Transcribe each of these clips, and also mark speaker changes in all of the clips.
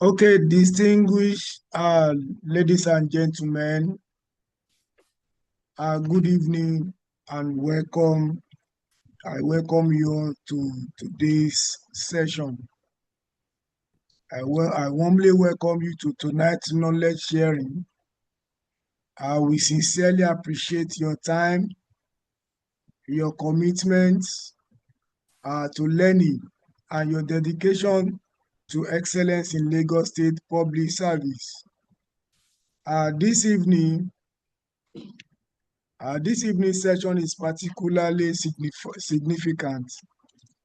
Speaker 1: Okay, distinguished ladies and gentlemen, good evening and welcome. I welcome you all to today's session. I warmly welcome you to tonight's knowledge sharing. We sincerely appreciate your time, your commitment to learning, and your dedication to excellence in Lagos State public service. This evening, this evening's session is particularly significant.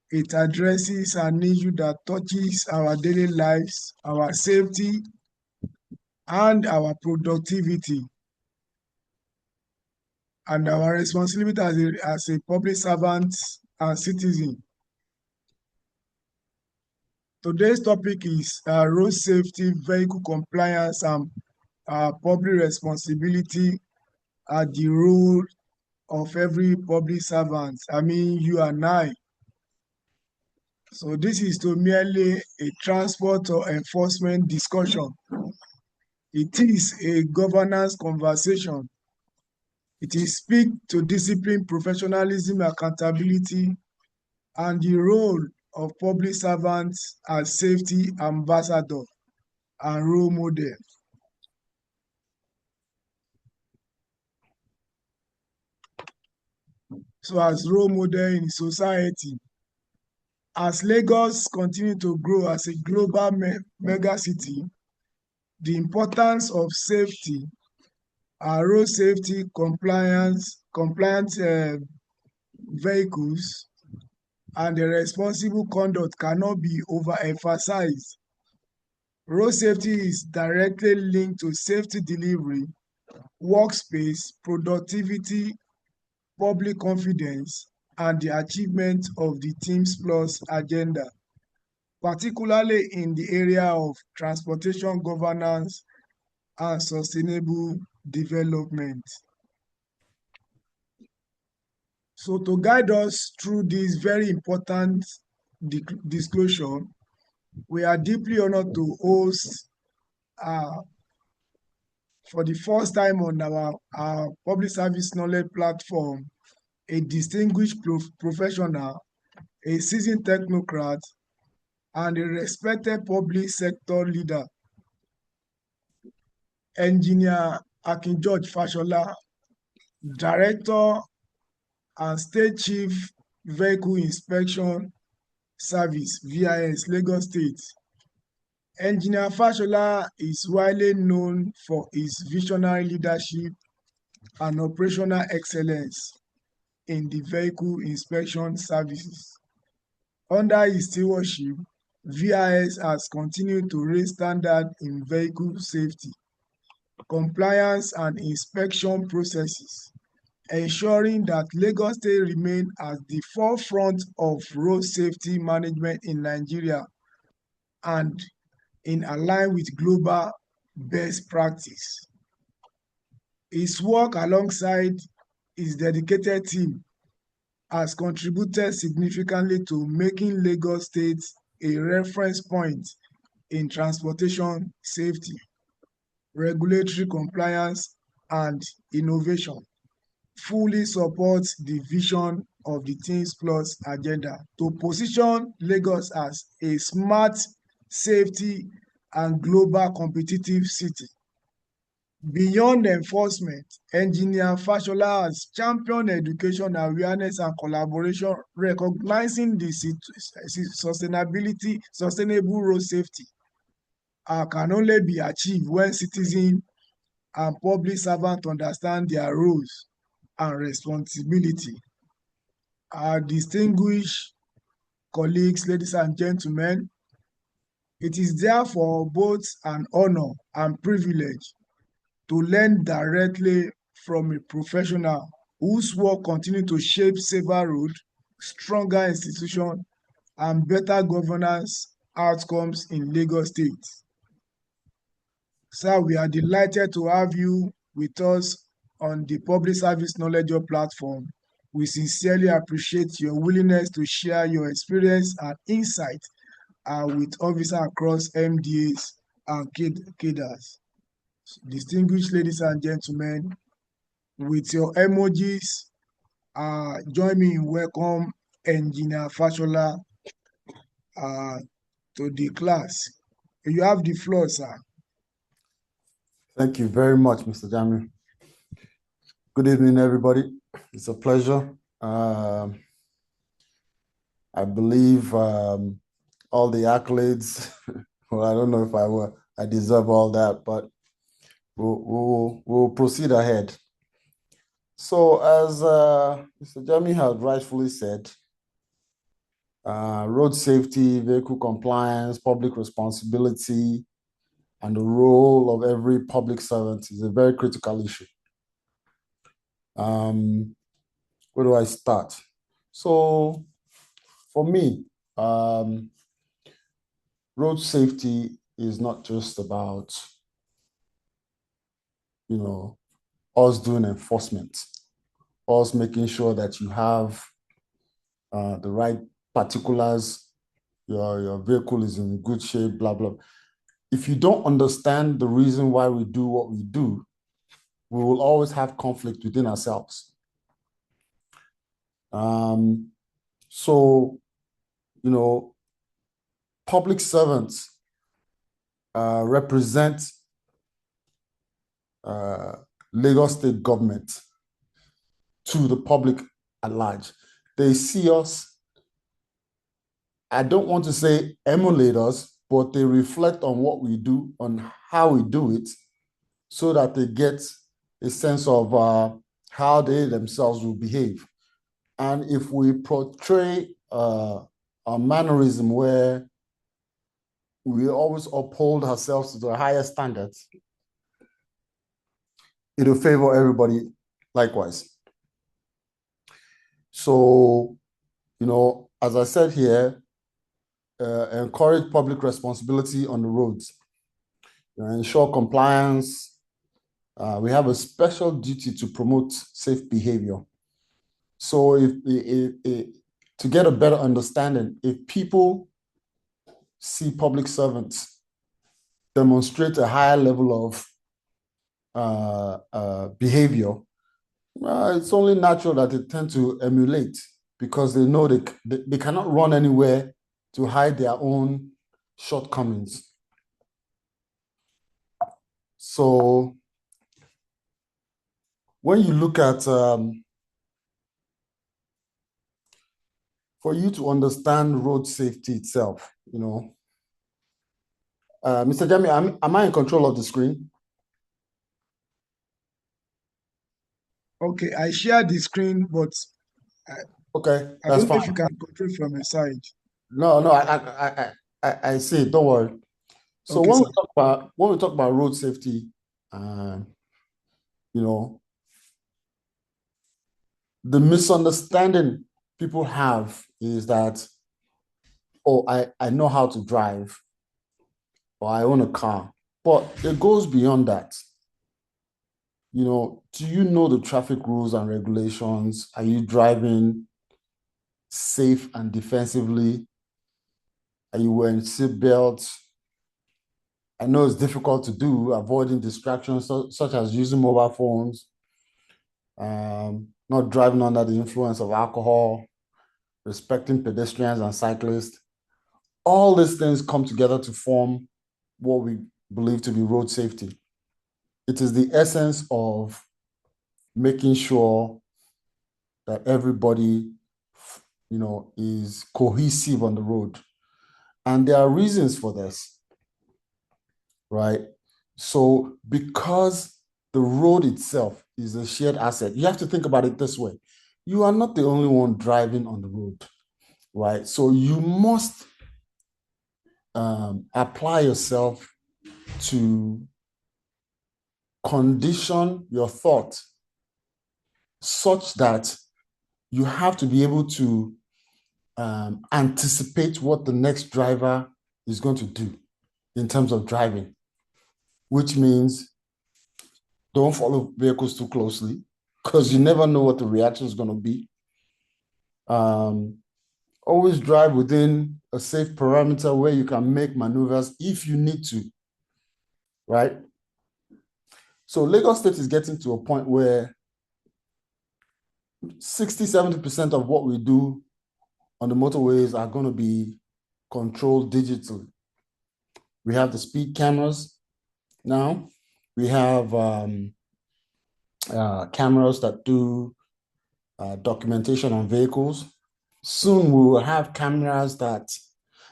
Speaker 1: It addresses an issue that touches our daily lives, our safety, and our productivity, and our responsibility as a public servant and citizen. Today's topic is road safety, vehicle compliance, and public responsibility at the role of every public servant. I mean, you and I. So this is to merely a transport or enforcement discussion. It is a governance conversation. It is speak to discipline, professionalism, accountability, and the role of public servants as safety ambassador and role model. So as role model in society, as Lagos continue to grow as a global mega city, the importance of safety, road safety, compliant vehicles, and the responsible conduct cannot be overemphasized. Road safety is directly linked to safety delivery, workspace, productivity, public confidence, and the achievement of the Teams Plus agenda, particularly in the area of transportation governance and sustainable development. So to guide us through this very important disclosure, we are deeply honored to host uh, for the first time on our public service knowledge platform, a distinguished professional, a seasoned technocrat, and a respected public sector leader, Engineer Akin George Fashola, Director and State Chief Vehicle Inspection Service, VIS, Lagos State. Engineer Fashola is widely known for his visionary leadership and operational excellence in the vehicle inspection services. Under his stewardship, VIS has continued to raise standards in vehicle safety, compliance, and inspection processes, ensuring that Lagos State remains at the forefront of road safety management in Nigeria and in line with global best practice. His work alongside his dedicated team has contributed significantly to making Lagos State a reference point in transportation safety, regulatory compliance, and innovation. Fully supports the vision of the Teams Plus agenda to position Lagos as a smart, safety, and global competitive city. Beyond enforcement, Engineer Fashola has championed education awareness and collaboration, recognizing the sustainable road safety can only be achieved when citizens and public servants understand their roles and responsibility. Our distinguished colleagues, ladies and gentlemen, it is therefore both an honor and privilege to learn directly from a professional whose work continues to shape safer road, stronger institutions, and better governance outcomes in Lagos State. Sir, we are delighted to have you with us on the Public Service Knowledge platform. We sincerely appreciate your willingness to share your experience and insight with officers across MDAs and cadres. Distinguished ladies and gentlemen, with your emojis, join me in welcome Engineer Fashola to the class. You have the floor, sir.
Speaker 2: Thank you very much, Mr. Jami. Good evening, everybody. It's a pleasure. I believe all the accolades, well, I don't know if I deserve all that, but we'll proceed ahead. So as Mr. Jami has rightfully said, road safety, vehicle compliance, public responsibility, and the role of every public servant is a very critical issue. Where do I start? So for me, road safety is not just about, us doing enforcement, us making sure that you have the right particulars, your vehicle is in good shape, blah, blah. If you don't understand the reason why we do what we do, we will always have conflict within ourselves. So, public servants represent Lagos State government to the public at large. They see us, I don't want to say emulate us, but they reflect on what we do, on how we do it, so that they get a sense of how they themselves will behave. And if we portray a mannerism where we always uphold ourselves to the highest standards, it'll favor everybody likewise. So, as I said here, encourage public responsibility on the roads, ensure compliance. We have a special duty to promote safe behavior. So to get a better understanding, if people see public servants demonstrate a higher level of behavior, it's only natural that they tend to emulate, because they know they cannot run anywhere to hide their own shortcomings. So when you look at, for you to understand road safety itself, Mr. Jami, am I in control of the screen?
Speaker 1: Okay, I share the screen, but
Speaker 2: okay,
Speaker 1: I don't know if you can control from your side.
Speaker 2: No, I see. Don't worry. So
Speaker 1: okay,
Speaker 2: when we talk about road safety, the misunderstanding people have is that, oh, I know how to drive, or I own a car, but it goes beyond that. Do you know the traffic rules and regulations? Are you driving safe and defensively? Are you wearing seatbelts? I know it's difficult to do, avoiding distractions such as using mobile phones, not driving under the influence of alcohol, respecting pedestrians and cyclists. All these things come together to form what we believe to be road safety. It is the essence of making sure that everybody, is cohesive on the road. And there are reasons for this, right? So because the road itself is a shared asset, you have to think about it this way. You are not the only one driving on the road, right? So you must apply yourself to condition your thought such that you have to be able to anticipate what the next driver is going to do in terms of driving, which means don't follow vehicles too closely, because you never know what the reaction is going to be. Always drive within a safe parameter where you can make maneuvers if you need to. right? So Lagos State is getting to a point where 60-70% of what we do on the motorways are going to be controlled digitally. We have the speed cameras now. We have cameras that do documentation on vehicles. Soon we will have cameras that,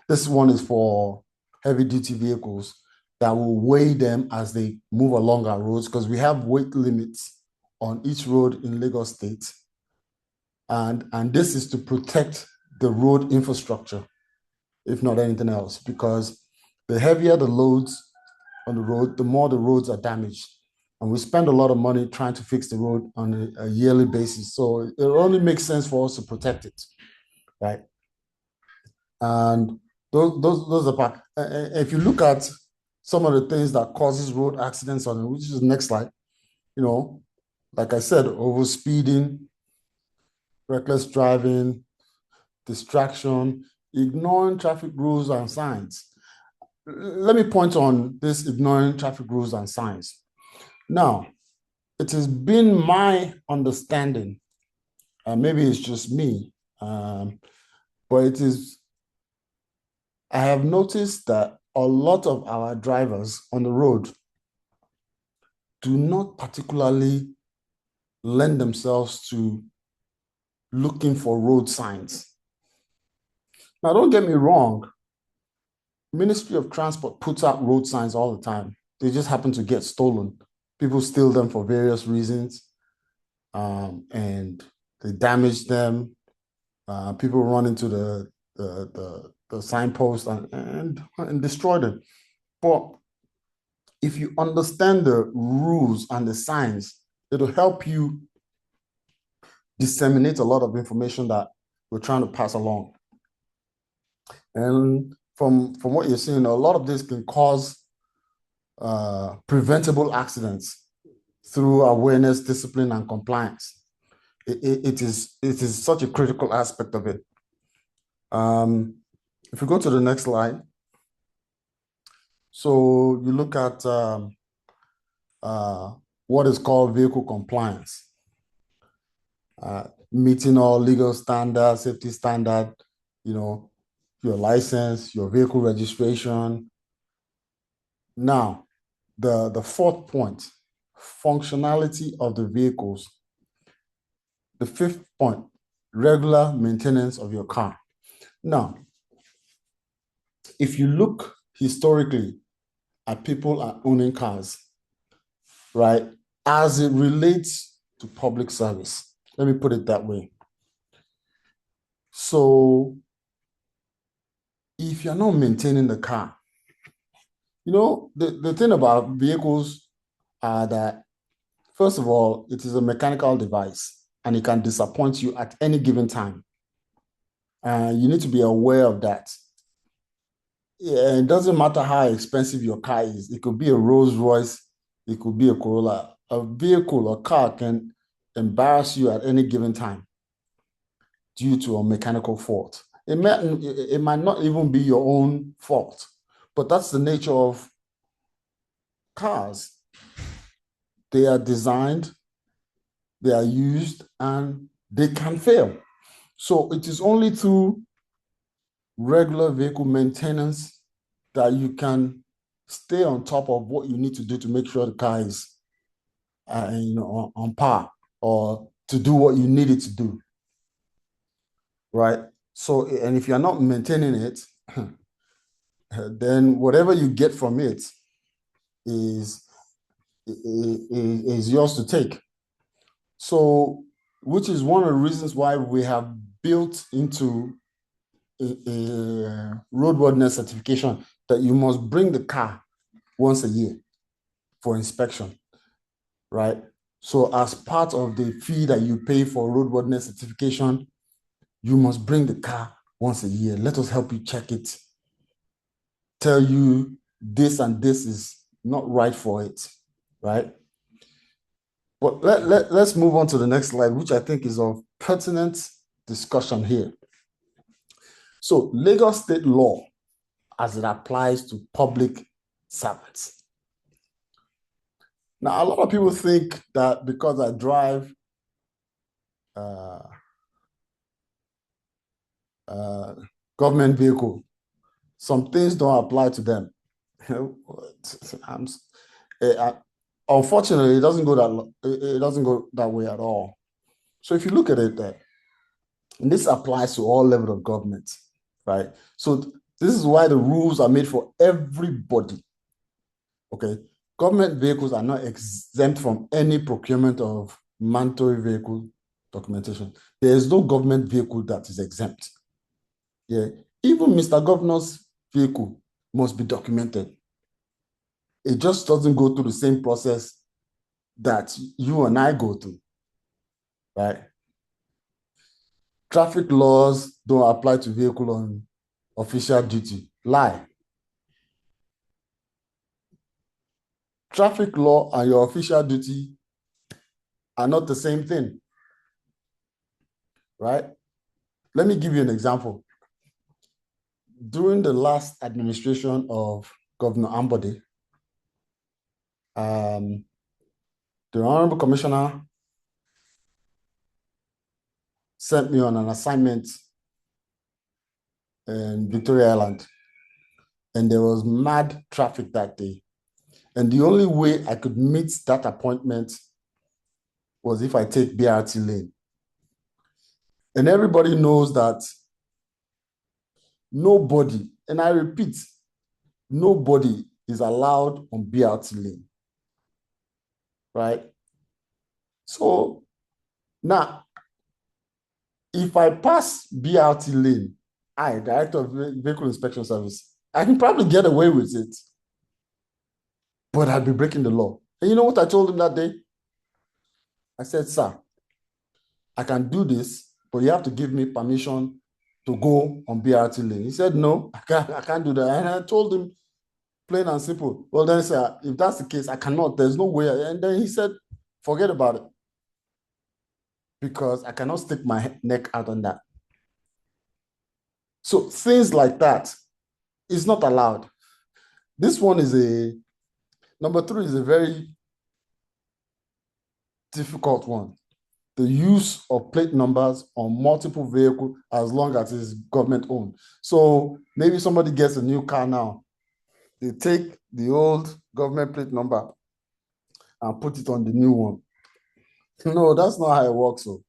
Speaker 2: this one is for heavy duty vehicles, that will weigh them as they move along our roads, because we have weight limits on each road in Lagos State. And this is to protect the road infrastructure, if not anything else, because the heavier the loads on the road, the more the roads are damaged. And we spend a lot of money trying to fix the road on a yearly basis. So it only makes sense for us to protect it, right? And those are part. If you look at some of the things that causes road accidents on it, which is the next slide, like I said, overspeeding, reckless driving, distraction, ignoring traffic rules and signs. Let me point on this ignoring traffic rules and signs. Now, it has been my understanding, and maybe it's just me, but I have noticed that a lot of our drivers on the road do not particularly lend themselves to looking for road signs. Now, don't get me wrong, Ministry of Transport puts out road signs all the time. They just happen to get stolen. People steal them for various reasons, and they damage them. People run into the signpost and destroy them. But if you understand the rules and the signs, it'll help you disseminate a lot of information that we're trying to pass along. And from what you're seeing, a lot of this can cause preventable accidents through awareness, discipline, and compliance. It is such a critical aspect of it. If we go to the next slide, so you look at what is called vehicle compliance, meeting all legal standards, safety standard, your license, your vehicle registration. Now, the fourth point, functionality of the vehicles. The fifth point, regular maintenance of your car. Now, if you look historically at people owning cars, right, as it relates to public service, let me put it that way. So if you're not maintaining the car, the thing about vehicles are that, first of all, it is a mechanical device and it can disappoint you at any given time. And you need to be aware of that. Yeah, it doesn't matter how expensive your car is. It could be a Rolls Royce, it could be a Corolla. A vehicle or car can embarrass you at any given time due to a mechanical fault. It might not even be your own fault, but that's the nature of cars. They are designed, they are used, and they can fail. So it is only through regular vehicle maintenance that you can stay on top of what you need to do to make sure the car is on par, or to do what you need it to do, right? So, and if you're not maintaining it, then whatever you get from it is yours to take. So, which is one of the reasons why we have built into a roadworthiness certification that you must bring the car once a year for inspection, right? So as part of the fee that you pay for roadworthiness certification, you must bring the car once a year. Let us help you check it, tell you this and this is not right for it, right? But let's move on to the next slide, which I think is of pertinent discussion here. So Lagos state law as it applies to public servants. Now, a lot of people think that because I drive government vehicle, some things don't apply to them. Unfortunately, it doesn't go that way at all. So if you look at it, and this applies to all levels of government, right? So this is why the rules are made for everybody. Okay, government vehicles are not exempt from any procurement of mandatory vehicle documentation. There is no government vehicle that is exempt. Yeah, even Mr. Governor's vehicle must be documented. It just doesn't go through the same process that you and I go through, right? Traffic laws don't apply to vehicle on official duty. Lie. Traffic law and your official duty are not the same thing, right? Let me give you an example. During the last administration of Governor Ambode, the Honorable Commissioner sent me on an assignment in Victoria Island, and there was mad traffic that day. And the only way I could meet that appointment was if I take BRT lane. And everybody knows that nobody, and I repeat, nobody is allowed on BRT lane, right? So now, if I pass BRT lane, Director of Vehicle Inspection Service, I can probably get away with it, but I'd be breaking the law. And you know what I told him that day? I said, sir, I can do this, but you have to give me permission to go on BRT lane. He said, no, I can't do that. And I told him, plain and simple. Well, then, sir, if that's the case, I cannot. There's no way. And then he said, forget about it, because I cannot stick my neck out on that. So things like that is not allowed. This one is number 3 is a very difficult one. The use of plate numbers on multiple vehicles as long as it's government owned. So maybe somebody gets a new car now. They take the old government plate number and put it on the new one. No, that's not how it works. So,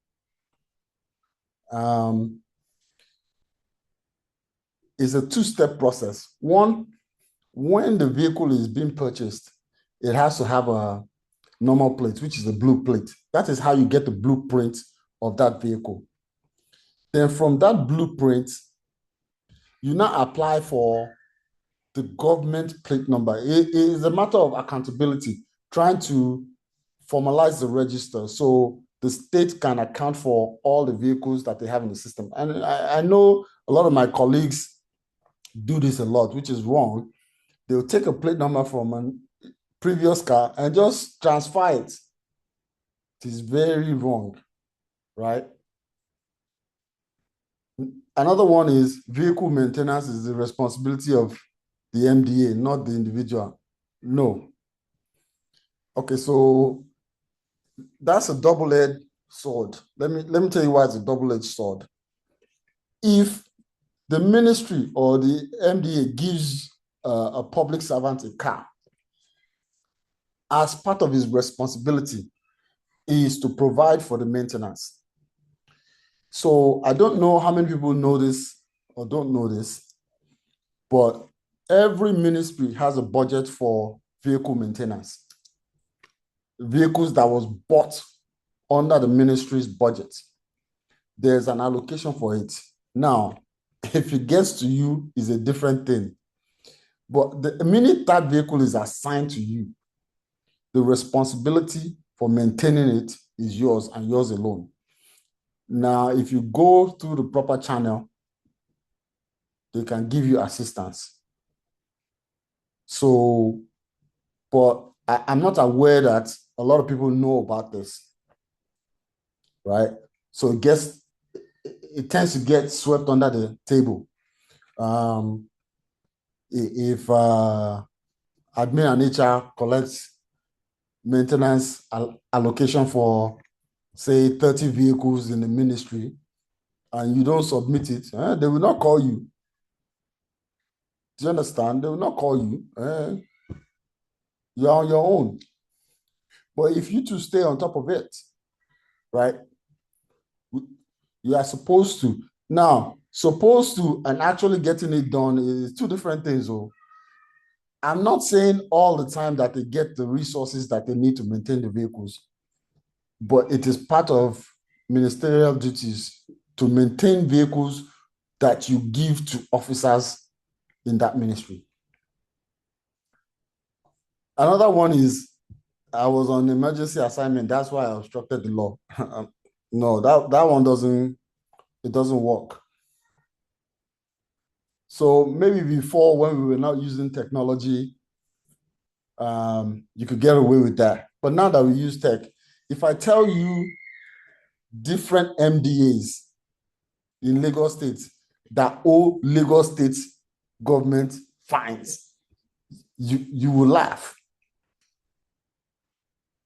Speaker 2: it's a 2-step process. One, when the vehicle is being purchased, it has to have a normal plate, which is a blue plate. That is how you get the blueprint of that vehicle. Then from that blueprint, you now apply for the government plate number. It is a matter of accountability, trying to formalize the register so the state can account for all the vehicles that they have in the system. And I know a lot of my colleagues do this a lot, which is wrong. They'll take a plate number from a previous car and just transfer it. It is very wrong, right? Another one is vehicle maintenance is the responsibility of the MDA, not the individual. No. Okay, so that's a double-edged sword. Let me tell you why it's a double-edged sword. If the ministry or the MDA gives a public servant a car, as part of his responsibility is to provide for the maintenance. So I don't know how many people know this or don't know this, but every ministry has a budget for vehicle maintenance. Vehicles that was bought under the ministry's budget, there's an allocation for it. Now, if it gets to you, is a different thing. But the minute that vehicle is assigned to you, the responsibility for maintaining it is yours and yours alone. Now, if you go through the proper channel, they can give you assistance. So, but I'm not aware that a lot of people know about this, right? So it tends to get swept under the table. If admin and HR collects maintenance allocation for, say, 30 vehicles in the ministry, and you don't submit it, they will not call you. Do you understand? They will not call you. You're on your own. But if you two stay on top of it, right, you are supposed to. Now, supposed to and actually getting it done is two different things. Oh. I'm not saying all the time that they get the resources that they need to maintain the vehicles, but it is part of ministerial duties to maintain vehicles that you give to officers in that ministry. Another one is I was on emergency assignment. That's why I obstructed the law. No, that one doesn't work. So maybe before, when we were not using technology, you could get away with that. But now that we use tech, if I tell you different MDAs in Lagos State that owe Lagos State government fines, you will laugh.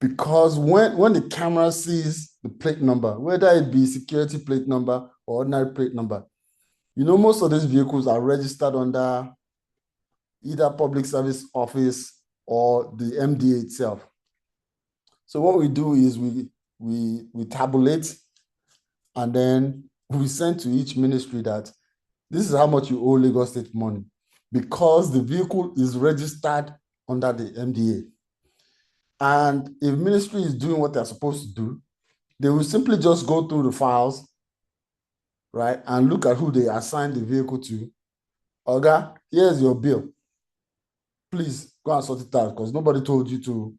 Speaker 2: Because when the camera sees the plate number, whether it be security plate number or ordinary plate number, most of these vehicles are registered under either public service office or the MDA itself. So what we do is we tabulate, and then we send to each ministry that this is how much you owe Lagos State money, because the vehicle is registered under the MDA. And if ministry is doing what they're supposed to do, they will simply just go through the files, right, and look at who they assigned the vehicle to. Oga, here's your bill. Please go and sort it out, because nobody told you to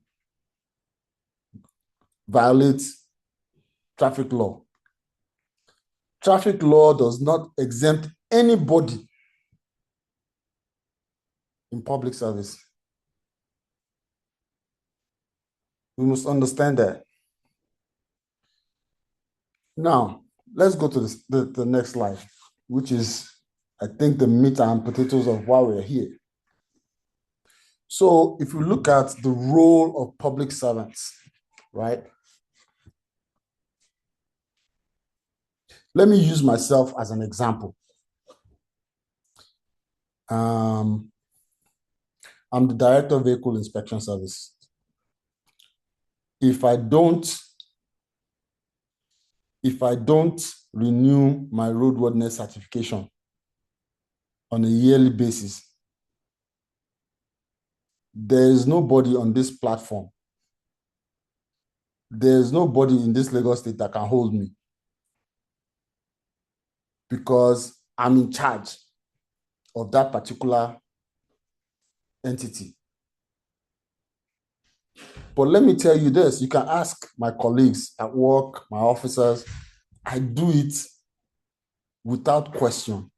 Speaker 2: violate traffic law. Traffic law does not exempt anybody in public service. We must understand that. Now, let's go to the next slide, which is, I think, the meat and potatoes of why we're here. So if you look at the role of public servants, right? Let me use myself as an example. I'm the Director of Vehicle Inspection Service. If I don't renew my roadworthiness certification on a yearly basis, there is nobody on this platform, there is nobody in this Lagos State that can hold me, because I'm in charge of that particular entity. But let me tell you this, you can ask my colleagues at work, my officers, I do it without question,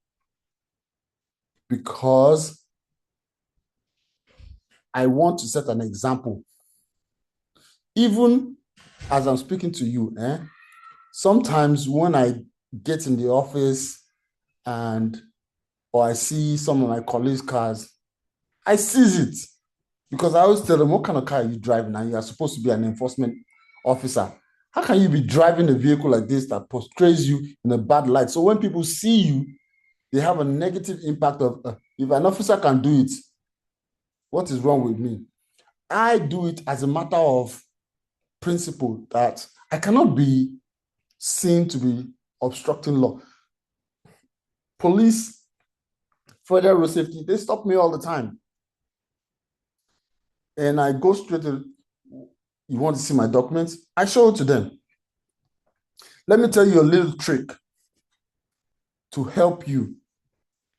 Speaker 2: because I want to set an example. Even as I'm speaking to you, sometimes when I get in the office or I see some of my colleagues' cars, I seize it, because I always tell them, what kind of car are you driving? And you are supposed to be an enforcement officer. How can you be driving a vehicle like this that portrays you in a bad light? So when people see you, they have a negative impact of, if an officer can do it, what is wrong with me? I do it as a matter of principle, that I cannot be seen to be obstructing law. Police, federal road safety, they stop me all the time. And I go straight to, you want to see my documents? I show it to them. Let me tell you a little trick to help you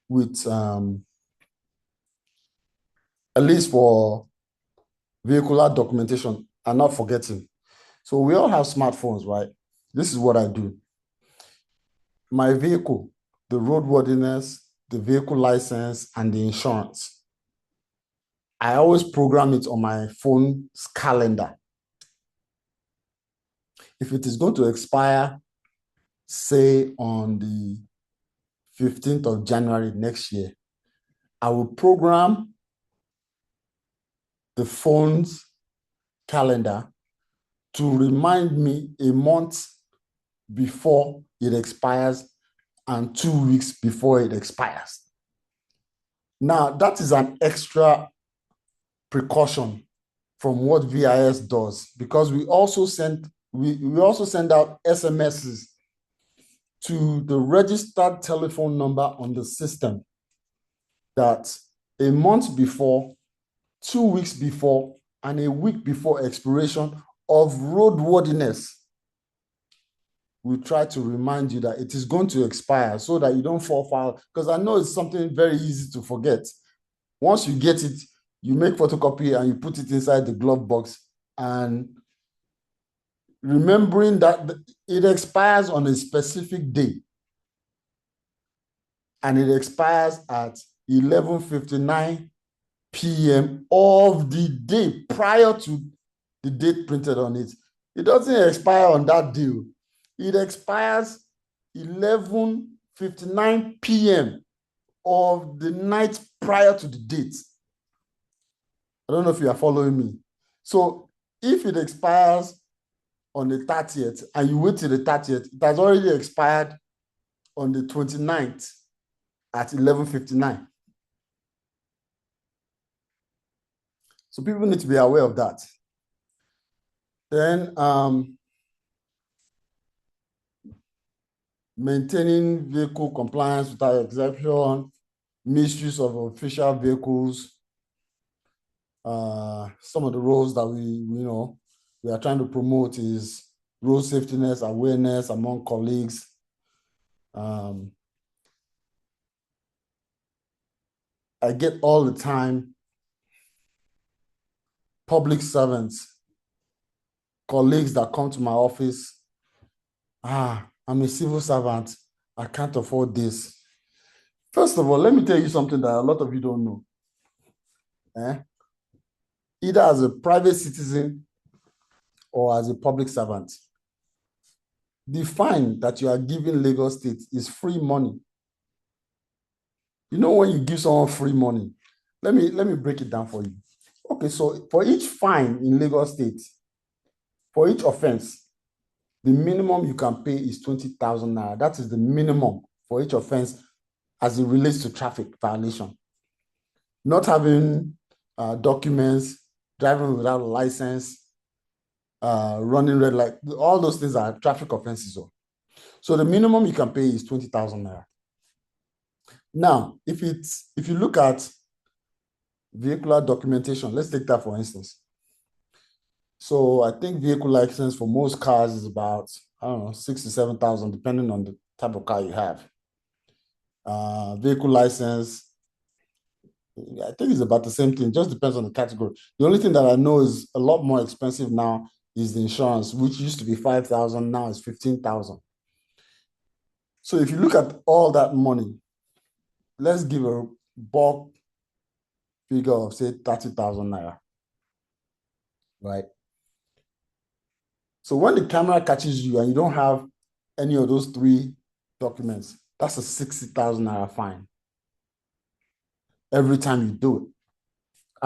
Speaker 2: with, at least for vehicular documentation and not forgetting. So we all have smartphones, right? This is what I do. My vehicle, the roadworthiness, the vehicle license, and the insurance, I always program it on my phone's calendar. If it is going to expire, say on the 15th of January next year, I will program the phone's calendar to remind me a month before it expires and 2 weeks before it expires. Now, that is an extra precaution from what VIS does, because we also send out SMSs to the registered telephone number on the system that a month before, 2 weeks before, and a week before expiration of roadworthiness, we try to remind you that it is going to expire so that you don't fall foul. Because I know it's something very easy to forget. Once you get it, you make photocopy and you put it inside the glove box, and remembering that it expires on a specific day, and it expires at 11:59 p.m. of the day prior to the date printed on it. It doesn't expire on that day. It expires 11:59 p.m. of the night prior to the date. I don't know if you are following me. So if it expires on the 30th and you wait till the 30th, it has already expired on the 29th at 11:59. So people need to be aware of that. Then maintaining vehicle compliance without exception, misuse of official vehicles. Some of the roles that we are trying to promote is road safetyness, awareness among colleagues. I get all the time public servants, colleagues that come to my office. I'm a civil servant. I can't afford this. First of all, let me tell you something that a lot of you don't know. Either as a private citizen or as a public servant, the fine that you are giving Lagos State is free money. You know, when you give someone free money, let me break it down for you. Okay, so for each fine in Lagos State, for each offense, the minimum you can pay is 20,000 naira. That is the minimum for each offense as it relates to traffic violation. Not having documents, driving without a license, running red light, all those things are traffic offenses. So the minimum you can pay is 20,000 naira. Now, if you look at vehicular documentation, let's take that for instance. So I think vehicle license for most cars is about, I don't know, 6,000 to 7,000, depending on the type of car you have. Vehicle license, I think it's about the same thing, just depends on the category. The only thing that I know is a lot more expensive now is the insurance, which used to be 5,000, now it's 15,000. So if you look at all that money, let's give a bulk figure of, say, 30,000 naira, right? So when the camera catches you and you don't have any of those three documents, that's a 60,000 naira fine every time you do it,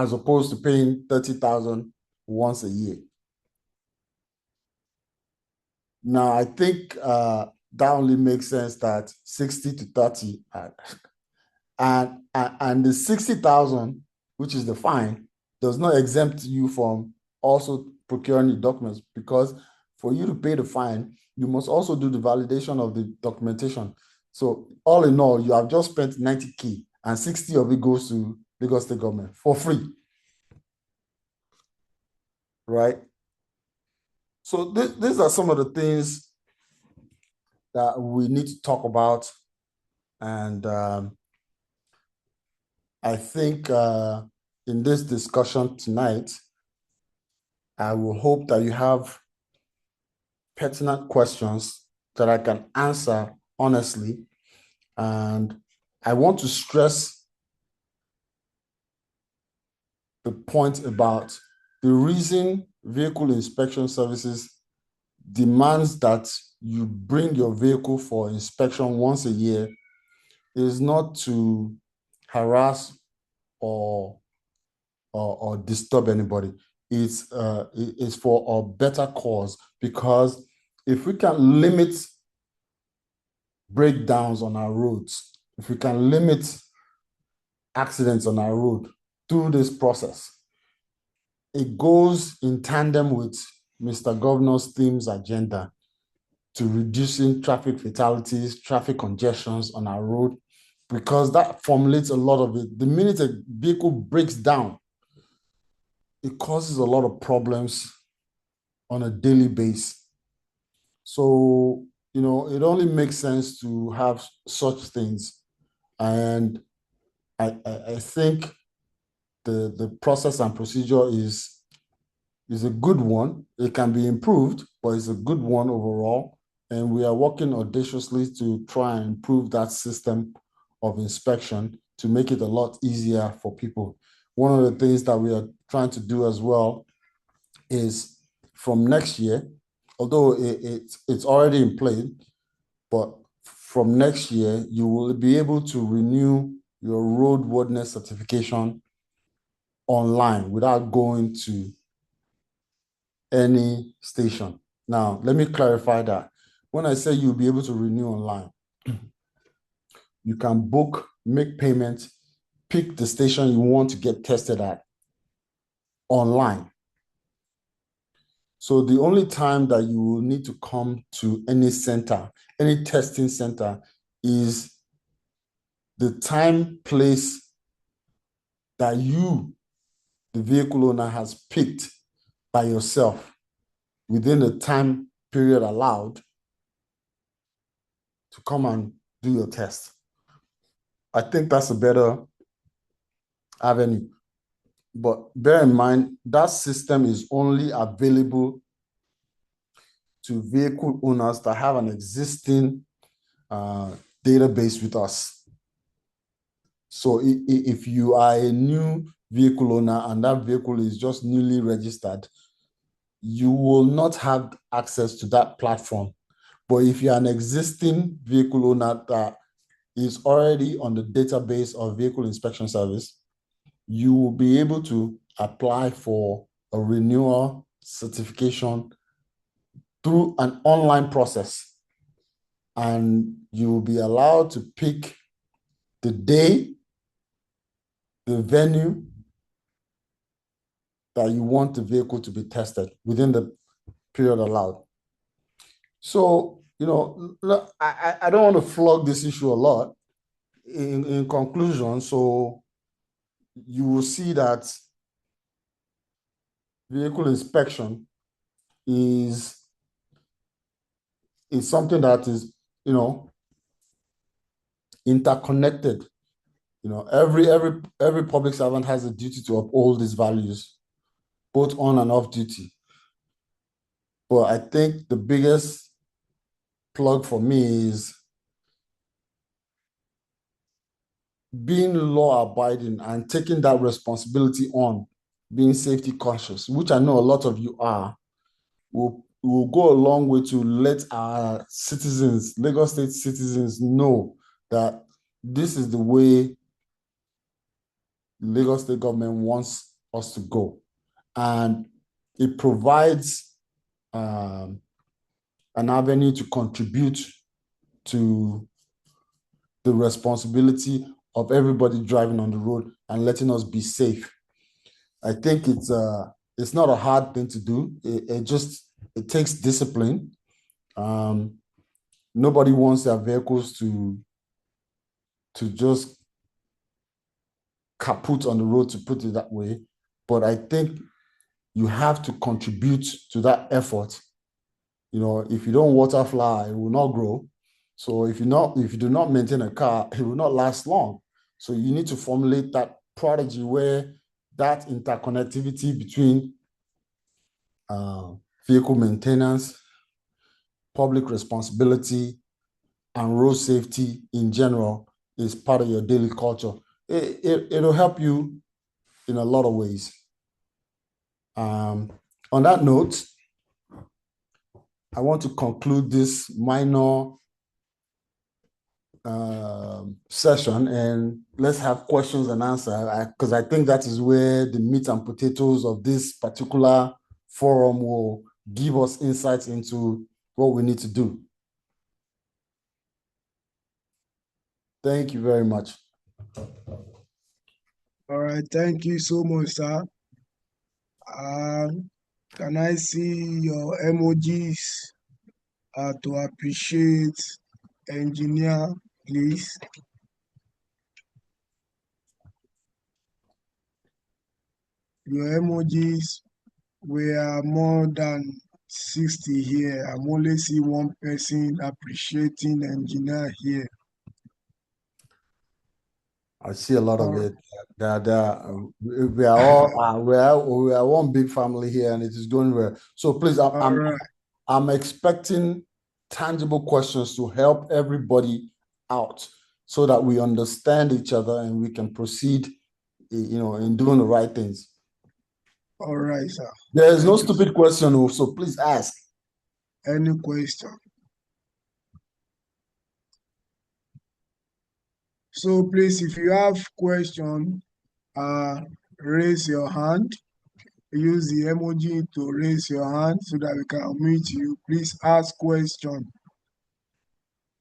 Speaker 2: as opposed to paying 30,000 once a year. Now, I think that only makes sense that 60 to 30, and the 60,000, which is the fine, does not exempt you from also procuring the documents, because for you to pay the fine, you must also do the validation of the documentation. So all in all, you have just spent 90K and 60 of it goes to Lagos State government for free, right? So these are some of the things that we need to talk about. And I think in this discussion tonight, I will hope that you have pertinent questions that I can answer honestly. And I want to stress the point about the reason vehicle inspection services demands that you bring your vehicle for inspection once a year is not to harass or disturb anybody. is for a better cause, because if we can limit breakdowns on our roads, if we can limit accidents on our road through this process, it goes in tandem with Mr. Governor's themes agenda to reducing traffic fatalities, traffic congestions on our road, because that formulates a lot of it. The minute a vehicle breaks down, it causes a lot of problems on a daily basis. So, it only makes sense to have such things. And I think the process and procedure is a good one. It can be improved, but it's a good one overall. And we are working audaciously to try and improve that system of inspection to make it a lot easier for people. One of the things that we are trying to do as well is from next year, although it's already in place, but from next year, you will be able to renew your roadworthiness certification online without going to any station. Now, let me clarify that. When I say you'll be able to renew online, you can book, make payments, pick the station you want to get tested at online. So the only time that you will need to come to any center, any testing center, is the time, place that you, the vehicle owner, has picked by yourself within the time period allowed to come and do your test. I think that's a better avenue. But bear in mind, that system is only available to vehicle owners that have an existing database with us. So if you are a new vehicle owner and that vehicle is just newly registered, you will not have access to that platform. But if you're an existing vehicle owner that is already on the database of Vehicle Inspection Service, you will be able to apply for a renewal certification through an online process. And you will be allowed to pick the day, the venue that you want the vehicle to be tested within the period allowed. So, I don't want to flog this issue a lot. In conclusion, so you will see that vehicle inspection is something that is, interconnected. Every public servant has a duty to uphold these values, both on and off duty. But I think the biggest plug for me is being law-abiding and taking that responsibility on, being safety conscious, which I know a lot of you are, will go a long way to let our citizens, Lagos State citizens, know that this is the way Lagos State government wants us to go. And it provides an avenue to contribute to the responsibility of everybody driving on the road and letting us be safe. I think it's not a hard thing to do. It takes discipline. Nobody wants their vehicles to just kaput on the road, to put it that way. But I think you have to contribute to that effort. If you don't water flower, it will not grow. So if you do not maintain a car, it will not last long. So you need to formulate that strategy where that interconnectivity between vehicle maintenance, public responsibility, and road safety in general is part of your daily culture. It'll help you in a lot of ways. On that note, I want to conclude this minor session, and let's have questions and answer, because I think that is where the meat and potatoes of this particular forum will give us insights into what we need to do. Thank you very much.
Speaker 1: All right, thank you so much, sir. Can I see your emojis to appreciate engineer, please? Your emojis, we are more than 60 here. I'm only see one person appreciating engineer here.
Speaker 2: I see a lot of it. We are all we are one big family here, and it is going well. So please, I'm expecting tangible questions to help everybody out, so that we understand each other and we can proceed, in doing the right things.
Speaker 1: All right, sir.
Speaker 2: There is no stupid question, so please ask.
Speaker 1: Any question? So please, if you have question, raise your hand. Use the emoji to raise your hand so that we can meet you. Please ask question.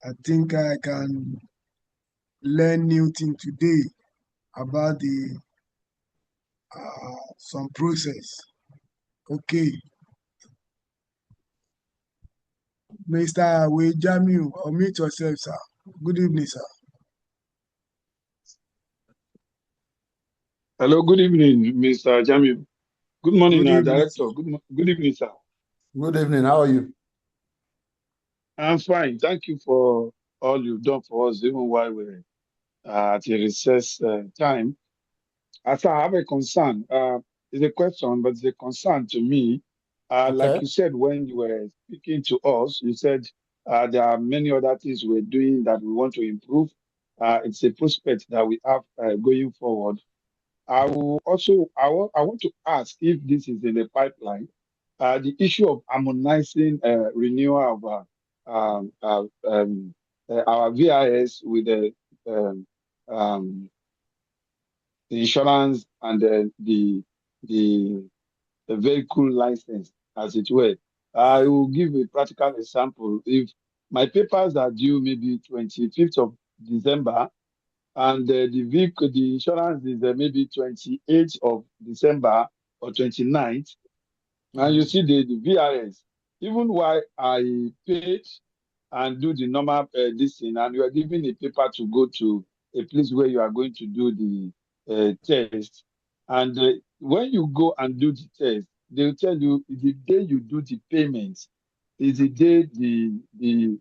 Speaker 1: I think I can learn new thing today about the some process. Okay. Mr. Wejamiu, unmute yourself, sir. Good evening, sir.
Speaker 3: Hello, good evening, Mr. Jamiu. Good morning,
Speaker 1: Good evening,
Speaker 3: Director.
Speaker 1: sir.
Speaker 3: Good evening, sir.
Speaker 2: Good evening. How are you?
Speaker 3: I'm fine. Thank you for all you've done for us, even while we're at the recess time. As I have a concern, it's a question, but it's a concern to me. Like
Speaker 2: Okay.
Speaker 3: you said when you were speaking to us, you said there are many other things we're doing that we want to improve. It's a prospect that we have going forward. I want to ask if this is in the pipeline, the issue of harmonizing renewal of our VIS with um, um, the insurance and the vehicle license, as it were. I will give a practical example. If my papers are due maybe 25th of December, and the insurance is maybe 28th of December or 29th, and you see the VIS, even while I paid and do the normal this thing, and you are given a paper to go to a place where you are going to do the test, and when you go and do the test, they will tell you the day you do the payment is the day the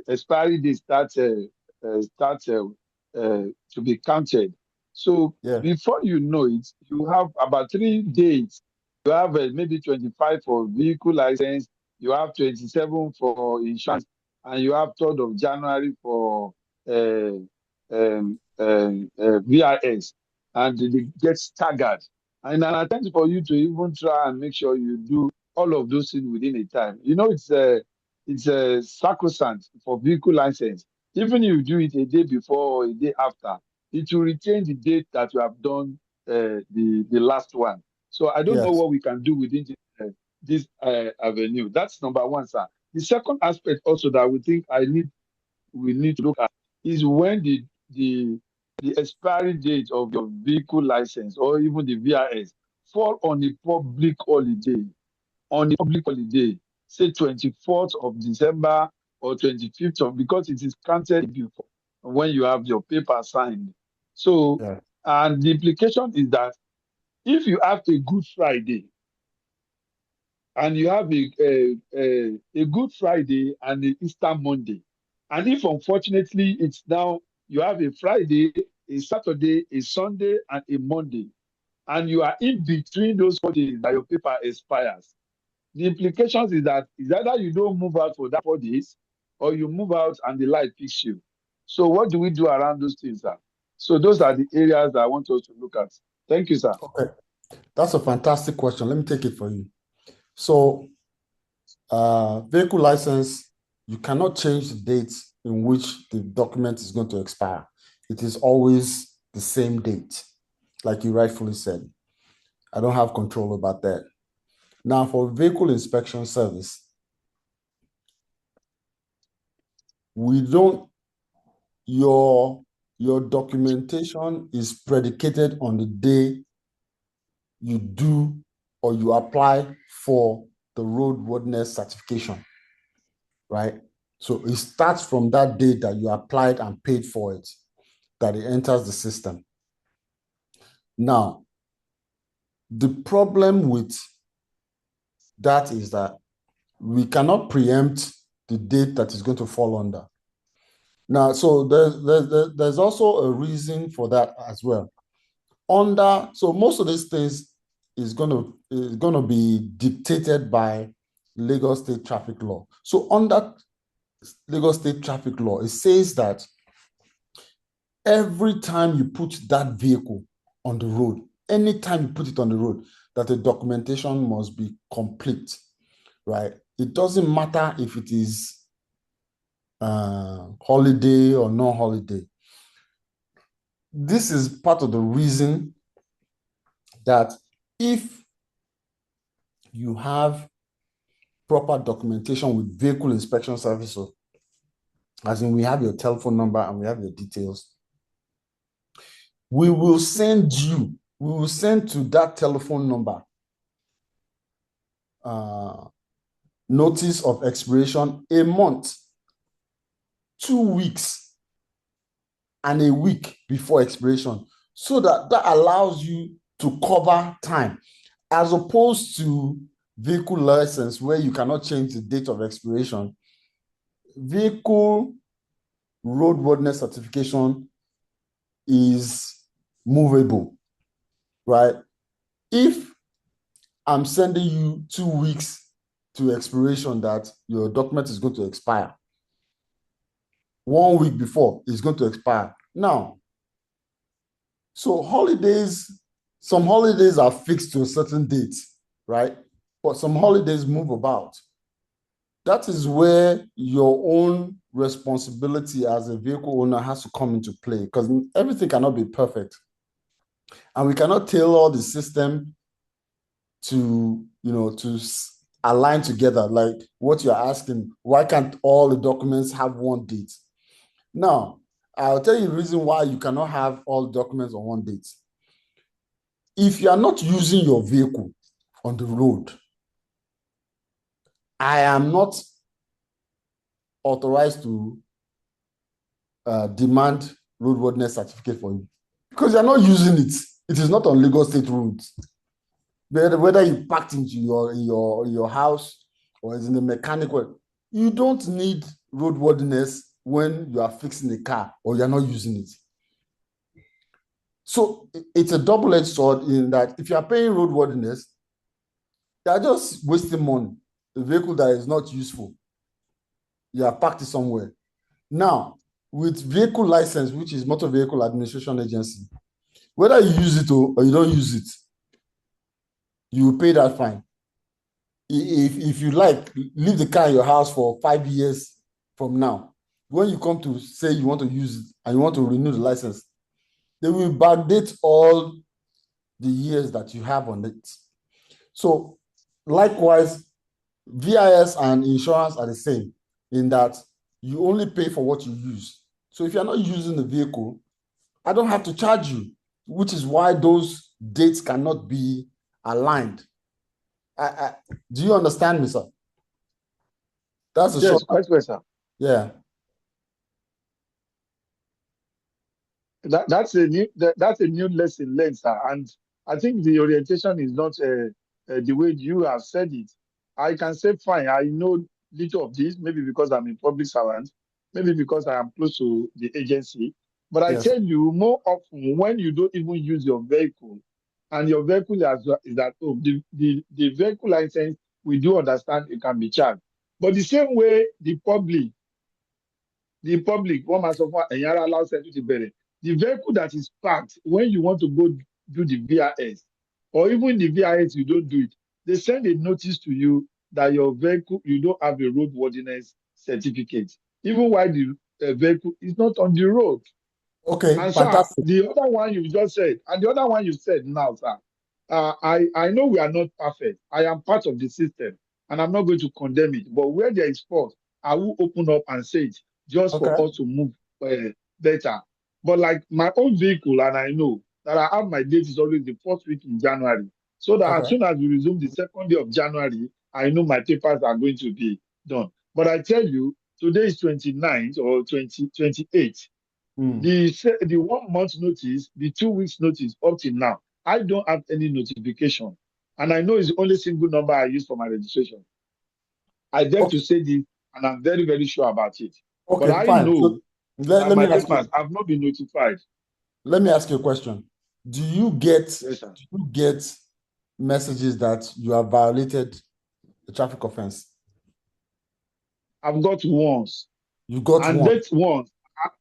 Speaker 3: expiry date starts to be counted. So
Speaker 2: Yeah.
Speaker 3: before you know it, you have about 3 days. You have maybe 25 for vehicle license, you have 27 for insurance, and you have 3rd of January for VIS, and they get staggered. And an attempt for you to even try and make sure you do all of those things within a time. It's a sacrosanct for vehicle license. Even if you do it a day before or a day after, it will retain the date that you have done the last one. So I don't know
Speaker 2: Yes.
Speaker 3: what we can do within this avenue. That's number one, sir. The second aspect also that we need to look at is when the expiry date of your vehicle license or even the VIS fall on a public holiday. Say 24th of December or 25th of, because it is counted before when you have your paper signed. So,
Speaker 2: Yeah.
Speaker 3: and the implication is that if you have a Good Friday and you have a Good Friday and an Easter Monday, and if unfortunately it's now you have a Friday, a Saturday, a Sunday, and a Monday, and you are in between those 4 days that your paper expires, the implications is that is either you don't move out for that 4 days or you move out and the light picks you. So what do we do around those things, sir? So those are the areas that I want us to look at. Thank you, sir.
Speaker 2: Okay. That's a fantastic question. Let me take it for you. So, vehicle license, you cannot change the dates in which the document is going to expire. It is always the same date, like you rightfully said. I don't have control about that. Now, for vehicle inspection service, we don't, your documentation is predicated on the day you do or you apply for the roadworthiness certification, right? So it starts from that date that you applied and paid for it, that it enters the system. Now, the problem with that is that we cannot preempt the date that is going to fall under. Now, so there's also a reason for that as well. So most of these things is gonna be dictated by Lagos State traffic law. So under Lagos State traffic law, it says that every time you put that vehicle on the road, anytime you put it on the road, that the documentation must be complete, right? It doesn't matter if it is holiday or non-holiday. This is part of the reason that if you have proper documentation with vehicle inspection service, as in we have your telephone number and we have your details, we will send to that telephone number notice of expiration a month, 2 weeks, and a week before expiration, so that allows you to cover time, as opposed to vehicle license where you cannot change the date of expiration. Vehicle roadworthiness certification is movable, right? If I'm sending you 2 weeks to expiration that your document is going to expire, 1 week before it's going to expire. Now, so some holidays are fixed to a certain date, right? But some holidays move about. That is where your own responsibility as a vehicle owner has to come into play, because everything cannot be perfect. And we cannot tailor the system to align together. Like what you're asking, why can't all the documents have one date? Now, I'll tell you the reason why you cannot have all documents on one date. If you are not using your vehicle on the road, I am not authorized to demand roadworthiness certificate for you, because you're not using it. It is not on Lagos State roads. Whether you parked into your house or it's in the mechanic work, you don't need roadworthiness when you are fixing a car or you're not using it. So it's a double-edged sword in that if you are paying roadworthiness, you are just wasting money. A vehicle that is not useful, you are parked somewhere. Now, with vehicle license, which is Motor Vehicle Administration Agency, whether you use it or you don't use it, you will pay that fine. If you like, leave the car in your house for 5 years from now. When you come to say you want to use it and you want to renew the license, they will backdate all the years that you have on it. So likewise, VIS and insurance are the same in that you only pay for what you use. So if you're not using the vehicle, I don't have to charge you, which is why those dates cannot be aligned. Do you understand me, sir? That's
Speaker 3: yes, short. Quite well, sir.
Speaker 2: Yeah.
Speaker 3: That's a new lesson learned, sir. And I think the orientation is not the way you have said it. I can say, fine, I know little of this, maybe because I'm a public servant, maybe because I am close to the agency. But I tell you, more often, when you don't even use your vehicle, and your vehicle is at home, the vehicle license, we do understand it can be charged. But the same way the public, one must of the vehicle that is parked, when you want to go do the VIS, or even the VIS, you don't do it, they send a notice to you that your vehicle, you don't have a roadworthiness certificate, even while the vehicle is not on the road.
Speaker 2: Okay,
Speaker 3: And sir,
Speaker 2: fantastic.
Speaker 3: the other one you just said, and the other one you said now, sir, I know we are not perfect. I am part of the system, and I'm not going to condemn it. But where there is fault, I will open up and say it just for
Speaker 2: Okay,
Speaker 3: us to move better. But like my own vehicle, and I know that I have my date is always the first week in January. So that as
Speaker 2: okay.
Speaker 3: soon as we resume the second day of January, I know my papers are going to be done. But I tell you, today is 29th or 28th.
Speaker 2: Mm.
Speaker 3: The 1 month notice, the 2 weeks notice up till now, I don't have any notification. And I know it's the only single number I use for my registration. I dare
Speaker 2: Okay,
Speaker 3: to say this, and I'm very, very sure about it. But
Speaker 2: okay,
Speaker 3: I
Speaker 2: fine. So
Speaker 3: know that
Speaker 2: let me
Speaker 3: my
Speaker 2: ask
Speaker 3: papers
Speaker 2: you,
Speaker 3: have not been notified.
Speaker 2: let me ask you a question.
Speaker 3: Yes, sir.
Speaker 2: Do you get messages that you have violated the traffic offense?
Speaker 3: I've got once.
Speaker 2: You got
Speaker 3: And
Speaker 2: one.
Speaker 3: that once,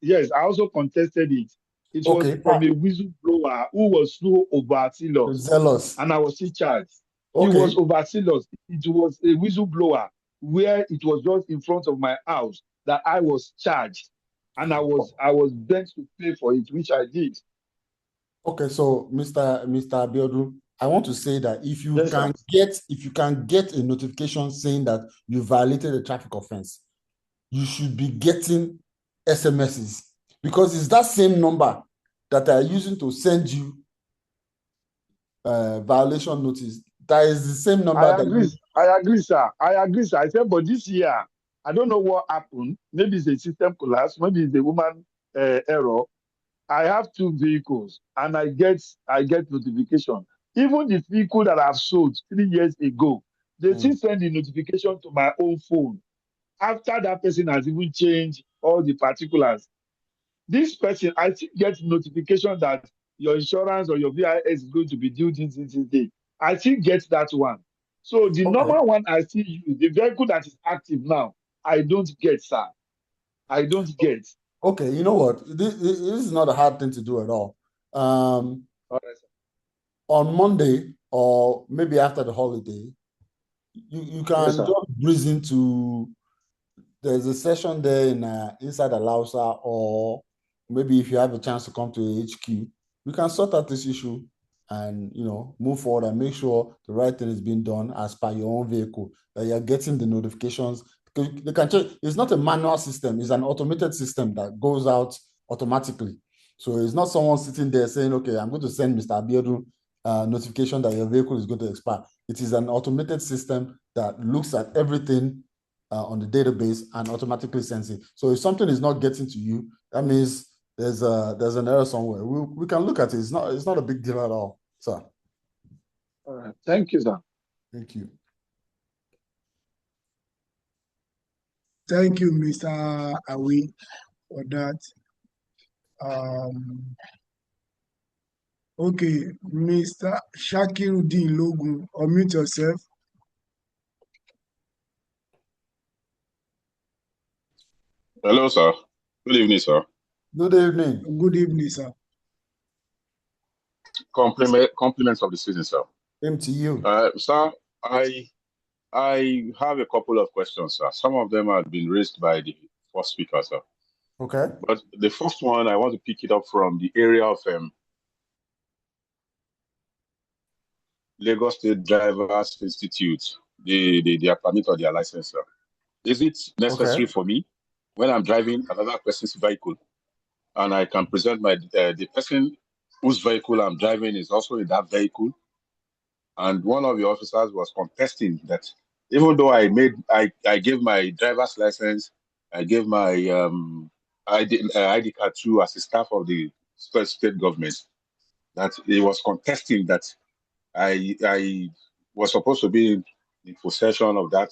Speaker 3: yes, I also contested it. It was
Speaker 2: Okay,
Speaker 3: from
Speaker 2: fine.
Speaker 3: a whistleblower who was so overzealous,
Speaker 2: Zealous.
Speaker 3: and I was in charge. He was
Speaker 2: Okay,
Speaker 3: overzealous. It was a whistleblower where it was just in front of my house that I was charged, and I was bent to pay for it, which I did.
Speaker 2: okay. So, Mr. Abiodun, I want to say that
Speaker 3: Yes, sir.
Speaker 2: if you can get a notification saying that you violated a traffic offense, you should be getting SMSs because it's that same number that are using to send you violation notice. That is the same number
Speaker 3: I
Speaker 2: that
Speaker 3: agree.
Speaker 2: you.
Speaker 3: I agree, sir. I agree, sir. I said, but this year, I don't know what happened. Maybe it's a system collapse. Maybe it's a woman error. I have two vehicles and I get notification. Even the vehicle that I've sold 3 years ago, they still send the notification to my own phone after that person has even changed all the particulars. This person, I still get notification that your insurance or your VIS is going to be due this day. I still get that one. So the
Speaker 2: Okay.
Speaker 3: normal one I still use, the vehicle that is active now, I don't get, sir. I don't get.
Speaker 2: Okay. You know what? This is not a hard thing to do at all. Um,
Speaker 3: All right, sir.
Speaker 2: on Monday or maybe after the holiday, you
Speaker 3: Yes,
Speaker 2: can
Speaker 3: sir.
Speaker 2: just breeze into. There's a session there in inside Alausa, or maybe if you have a chance to come to HQ, we can sort out this issue and move forward and make sure the right thing is being done as per your own vehicle, that you're getting the notifications. Because they can check, it's not a manual system, it's an automated system that goes out automatically. So it's not someone sitting there saying, okay, I'm going to send Mr. Abiodun notification that your vehicle is going to expire. It is an automated system that looks at everything on the database and automatically sends it. So if something is not getting to you, that means there's an error somewhere. We can look at it. It's not a big deal at all. So
Speaker 3: All right. Thank you, sir.
Speaker 2: thank you.
Speaker 1: Thank you, Mr. Awi, for that. Um, okay, Mr. Shakiruddin Logun, unmute yourself.
Speaker 4: Hello, sir. Good evening, sir.
Speaker 2: Good evening.
Speaker 1: Good evening, sir.
Speaker 4: Compliments of the season, sir.
Speaker 2: Same to you.
Speaker 4: Sir, I have a couple of questions, sir. Some of them have been raised by the first speaker, sir.
Speaker 2: Okay.
Speaker 4: But the first one, I want to pick it up from the area of Lagos State Drivers Institute, their permit or their license, sir. Is it necessary
Speaker 2: Okay.
Speaker 4: for me when I'm driving another person's vehicle and I can present the person whose vehicle I'm driving is also in that vehicle? And one of the officers was contesting that even though I gave my driver's license, I gave my ID card to as a staff of the state government, that he was contesting that I was supposed to be in possession of that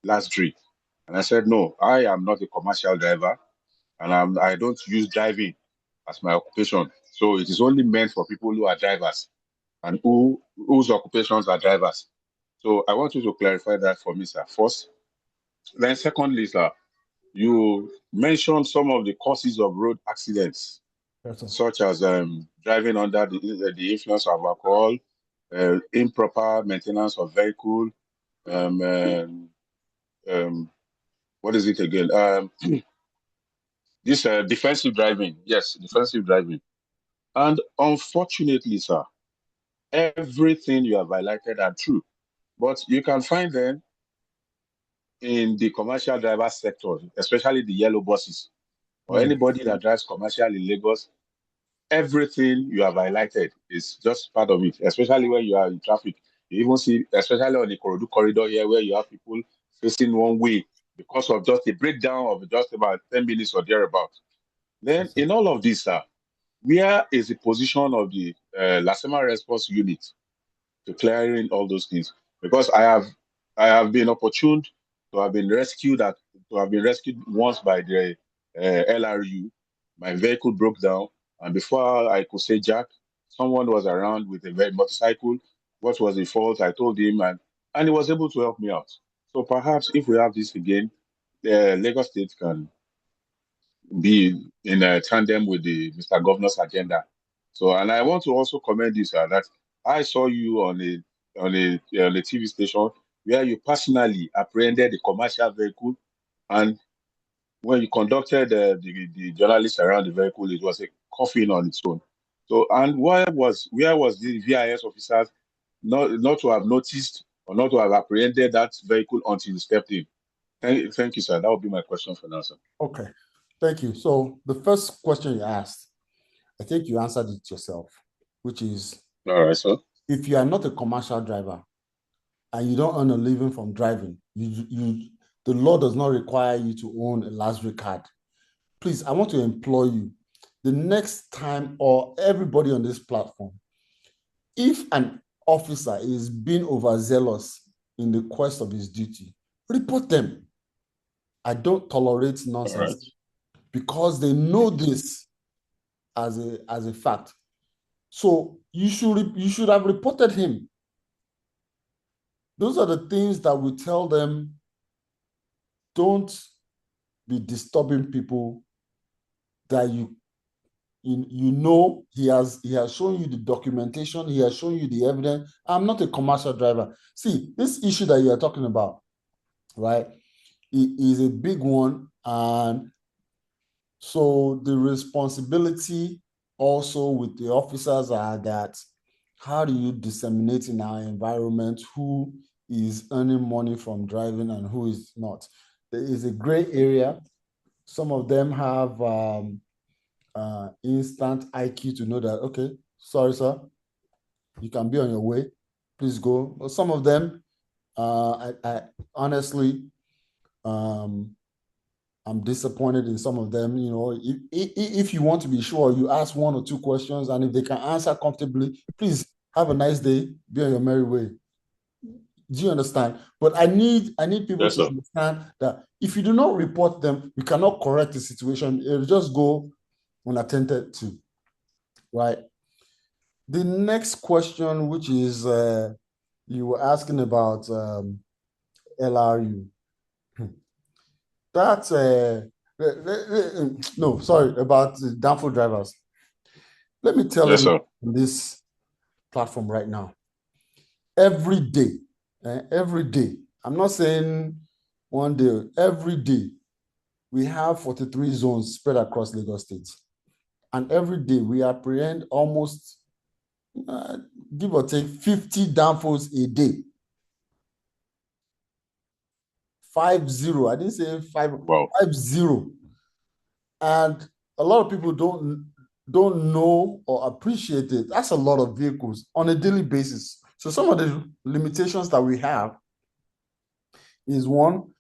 Speaker 4: last drill. And I said, no, I am not a commercial driver, and I don't use driving as my occupation. So it is only meant for people who are drivers and whose occupations are drivers. So I want you to clarify that for me, sir, first. Then secondly, sir, you mentioned some of the causes of road accidents,
Speaker 2: Yes, sir.
Speaker 4: such as driving under the influence of alcohol, improper maintenance of vehicle, um, um, what is it again? This defensive driving, yes, defensive driving. And unfortunately, sir, everything you have highlighted are true. But you can find them in the commercial driver sector, especially the yellow buses, or anybody that drives commercial in Lagos. Everything you have highlighted is just part of it, especially when you are in traffic. You even see, especially on the Ikorodu corridor here, where you have people facing one way because of just a breakdown of just about 10 minutes or thereabout. Then, in all of this, where is the position of the Lasema response unit to clearing all those things? Because I have been opportune to have been rescued once by the LRU. My vehicle broke down, and before I could say Jack, someone was around with a motorcycle. What was the fault? I told him, and he was able to help me out. So perhaps if we have this again, Lagos State can be in a tandem with the Mr. Governor's agenda. So, and I want to also commend you, sir, that I saw you on a TV station where you personally apprehended the commercial vehicle, and when you conducted the journalists around the vehicle, it was a coffin on its own. So, and where was the VIS officers not to have noticed or not to have apprehended that vehicle until you stepped in? Thank you, sir. That would be my question for now, sir.
Speaker 2: Okay, thank you. So the first question you asked, I think you answered it yourself, which is,
Speaker 4: all right, sir.
Speaker 2: If you are not a commercial driver and you don't earn a living from driving, the law does not require you to own a luxury card. Please, I want to implore you, the next time, or everybody on this platform, if an officer is being overzealous in the quest of his duty, report them. I don't tolerate nonsense because they know this as a fact. So you should have reported him. Those are the things that we tell them. Don't be disturbing people that you know he has shown you the documentation, he has shown you the evidence. I'm not a commercial driver. See, this issue that you are talking about, right, is a big one. And so the responsibility also with the officers are that, how do you disseminate in our environment who is earning money from driving and who is not? There is a gray area. Some of them have instant IQ to know that, okay, sorry, sir, you can be on your way. Please go. But some of them, I honestly, I'm disappointed in some of them. You know, if you want to be sure, you ask one or two questions, and if they can answer comfortably, please have a nice day. Be on your merry way. Do you understand? But I need people to understand that if you do not report them, you cannot correct the situation. It'll just go unattended to, right? The next question, which is you were asking about LRU. That's no, sorry, about the downfall drivers. Let me tell you on this platform right now. Every day, I'm not saying one day, every day, we have 43 zones spread across Lagos State. And every day we apprehend almost, give or take, 50 downfalls a day. 50. I didn't say 50. And a lot of people don't know or appreciate it. That's a lot of vehicles on a daily basis. So some of the limitations that we have is, one,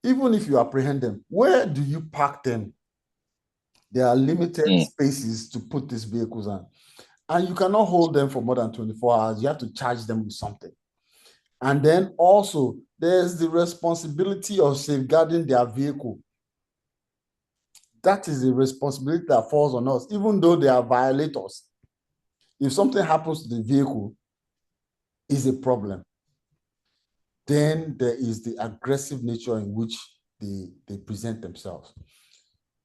Speaker 2: even if you apprehend them, where do you park them? There are limited spaces to put these vehicles on. And you cannot hold them for more than 24 hours. You have to charge them with something. And then also, there's the responsibility of safeguarding their vehicle. That is a responsibility that falls on us, even though they are violators. If something happens to the vehicle, is a problem. Then there is the aggressive nature in which they present themselves.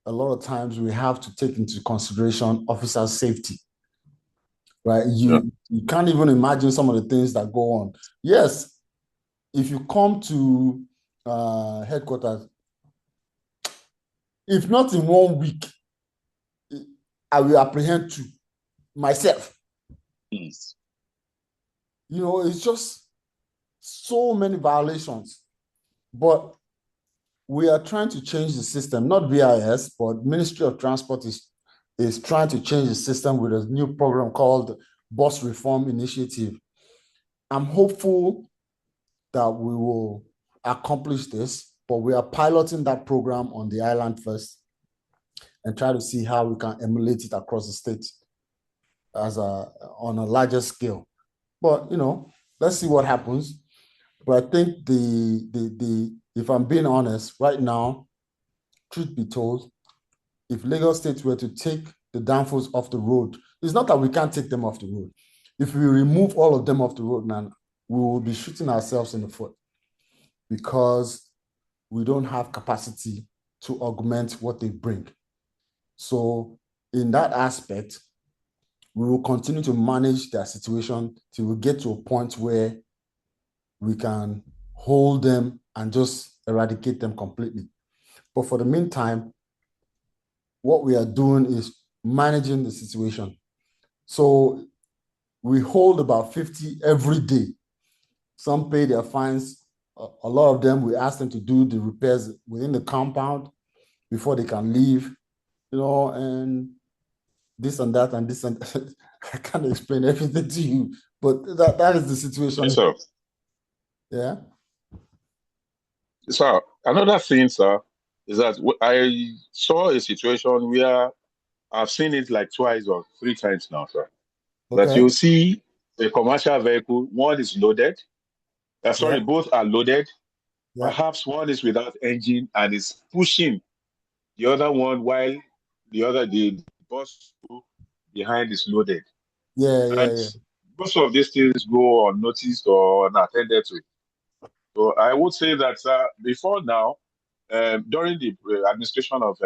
Speaker 2: A lot of times we have to take into consideration officer safety, right? You can't even imagine some of the things that go on. Yes, if you come to headquarters, if not in 1 week, I will apprehend 2 myself.
Speaker 4: Yes.
Speaker 2: You know, it's just so many violations. But we are trying to change the system, not BIS, but Ministry of Transport is trying to change the system with a new program called Bus Reform Initiative. I'm hopeful that we will accomplish this, but we are piloting that program on the island first and try to see how we can emulate it across the state on a larger scale. But you know, let's see what happens. But I think if I'm being honest, right now, truth be told, if Lagos State were to take the downfalls off the road, it's not that we can't take them off the road. If we remove all of them off the road now, we will be shooting ourselves in the foot because we don't have capacity to augment what they bring. So in that aspect, we will continue to manage their situation till we get to a point where we can hold them and just eradicate them completely. But for the meantime, what we are doing is managing the situation. So we hold about 50 every day. Some pay their fines. A lot of them, we ask them to do the repairs within the compound before they can leave, you know, and this and that and this and I can't explain everything to you, but that is the situation.
Speaker 4: Yes, sir.
Speaker 2: Yeah.
Speaker 4: So another thing, sir, is that I saw a situation where I've seen it like 2 or 3 times now, sir. That
Speaker 2: Okay.
Speaker 4: you see a commercial vehicle, one is loaded. Sorry,
Speaker 2: Yeah.
Speaker 4: both are loaded.
Speaker 2: Yeah.
Speaker 4: Perhaps one is without engine and is pushing the other one while the bus behind is loaded. And
Speaker 2: Yeah.
Speaker 4: most of these things go unnoticed or unattended to. So I would say that before now, during the administration of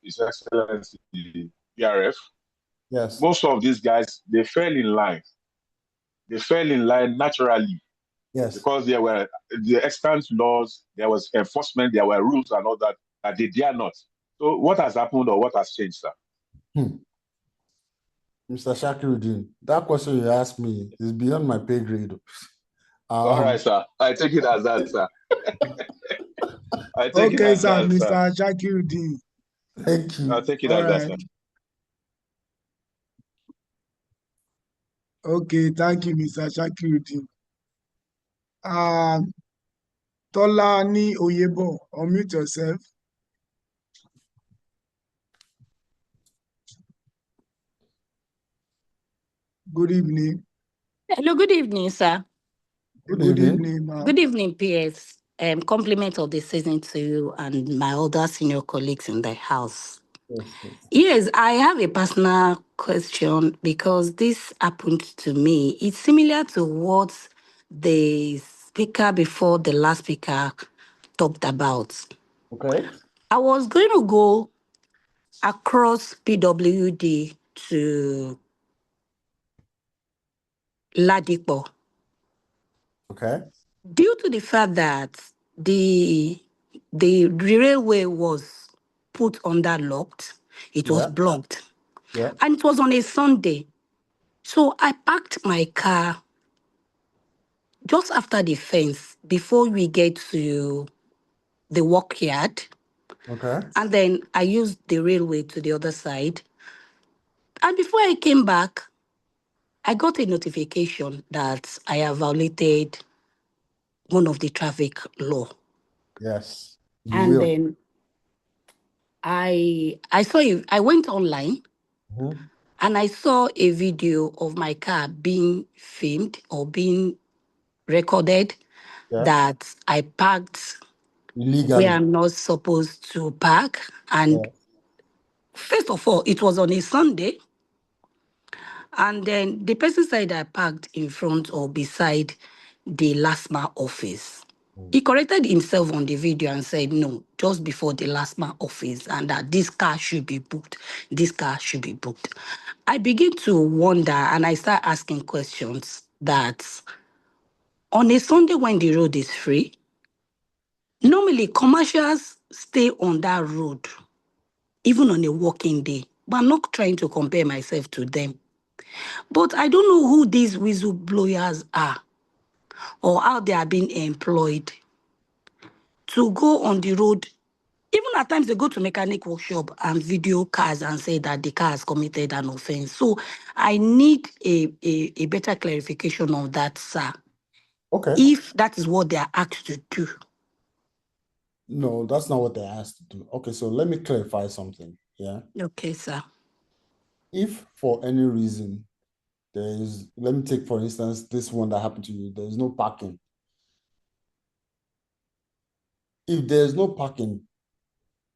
Speaker 4: His Excellency the PRF,
Speaker 2: Yes.
Speaker 4: most of these guys they fell in line. They fell in line naturally
Speaker 2: Yes.
Speaker 4: because there were the extant laws, there was enforcement, there were rules and all that they dare not. So what has happened or what has changed, sir?
Speaker 2: Mr. Shakiruddin, that question you asked me is beyond my pay grade.
Speaker 4: All right, sir. I take it as that, sir. I take it
Speaker 1: Okay,
Speaker 4: as
Speaker 1: sir,
Speaker 4: that, sir.
Speaker 1: Mr. Shakiruddin.
Speaker 2: Thank you.
Speaker 4: I take it
Speaker 1: All
Speaker 4: as that,
Speaker 1: right.
Speaker 4: sir.
Speaker 1: Okay, thank you, Mr. Shakiruddin. Tolani Oyebo, unmute yourself. Good evening.
Speaker 5: Hello, good evening, sir.
Speaker 2: Good evening.
Speaker 1: evening, ma'am.
Speaker 5: Good evening, PS. Compliment of the season to you and my other senior colleagues in the house. Yes, I have a personal question because this happened to me. It's similar to what the speaker before the last speaker talked about.
Speaker 2: Okay.
Speaker 5: I was going to go across PWD to Ladipo.
Speaker 2: Okay.
Speaker 5: Due to the fact that the railway was put under locked, it was blocked,
Speaker 2: Yeah.
Speaker 5: and it was on a Sunday. So I parked my car just after the fence before we get to the workyard,
Speaker 2: Okay.
Speaker 5: and then I used the railway to the other side. And before I came back, I got a notification that I have violated one of the traffic law.
Speaker 2: Yes. You
Speaker 5: And
Speaker 2: will.
Speaker 5: then I went online and I saw a video of my car being filmed or being recorded that I parked where
Speaker 2: Illegally.
Speaker 5: I'm not supposed to park. And first of all, it was on a Sunday. And then the person said I parked in front or beside the LASMA office. He corrected himself on the video and said, no, just before the LASMA office, and that this car should be booked. This car should be booked. I begin to wonder and I start asking questions that on a Sunday when the road is free, normally commercials stay on that road even on a working day. But I'm not trying to compare myself to them. But I don't know who these whistleblowers are or how they are being employed to go on the road. Even at times they go to mechanic workshop and video cars and say that the car has committed an offense. So I need a better clarification on that, sir.
Speaker 2: Okay.
Speaker 5: If that is what they are asked to do.
Speaker 2: No, that's not what they're asked to do. Okay, so let me clarify something. Yeah.
Speaker 5: Okay, sir.
Speaker 2: If for any reason there is, let me take for instance this one that happened to you, there is no parking. If there's no parking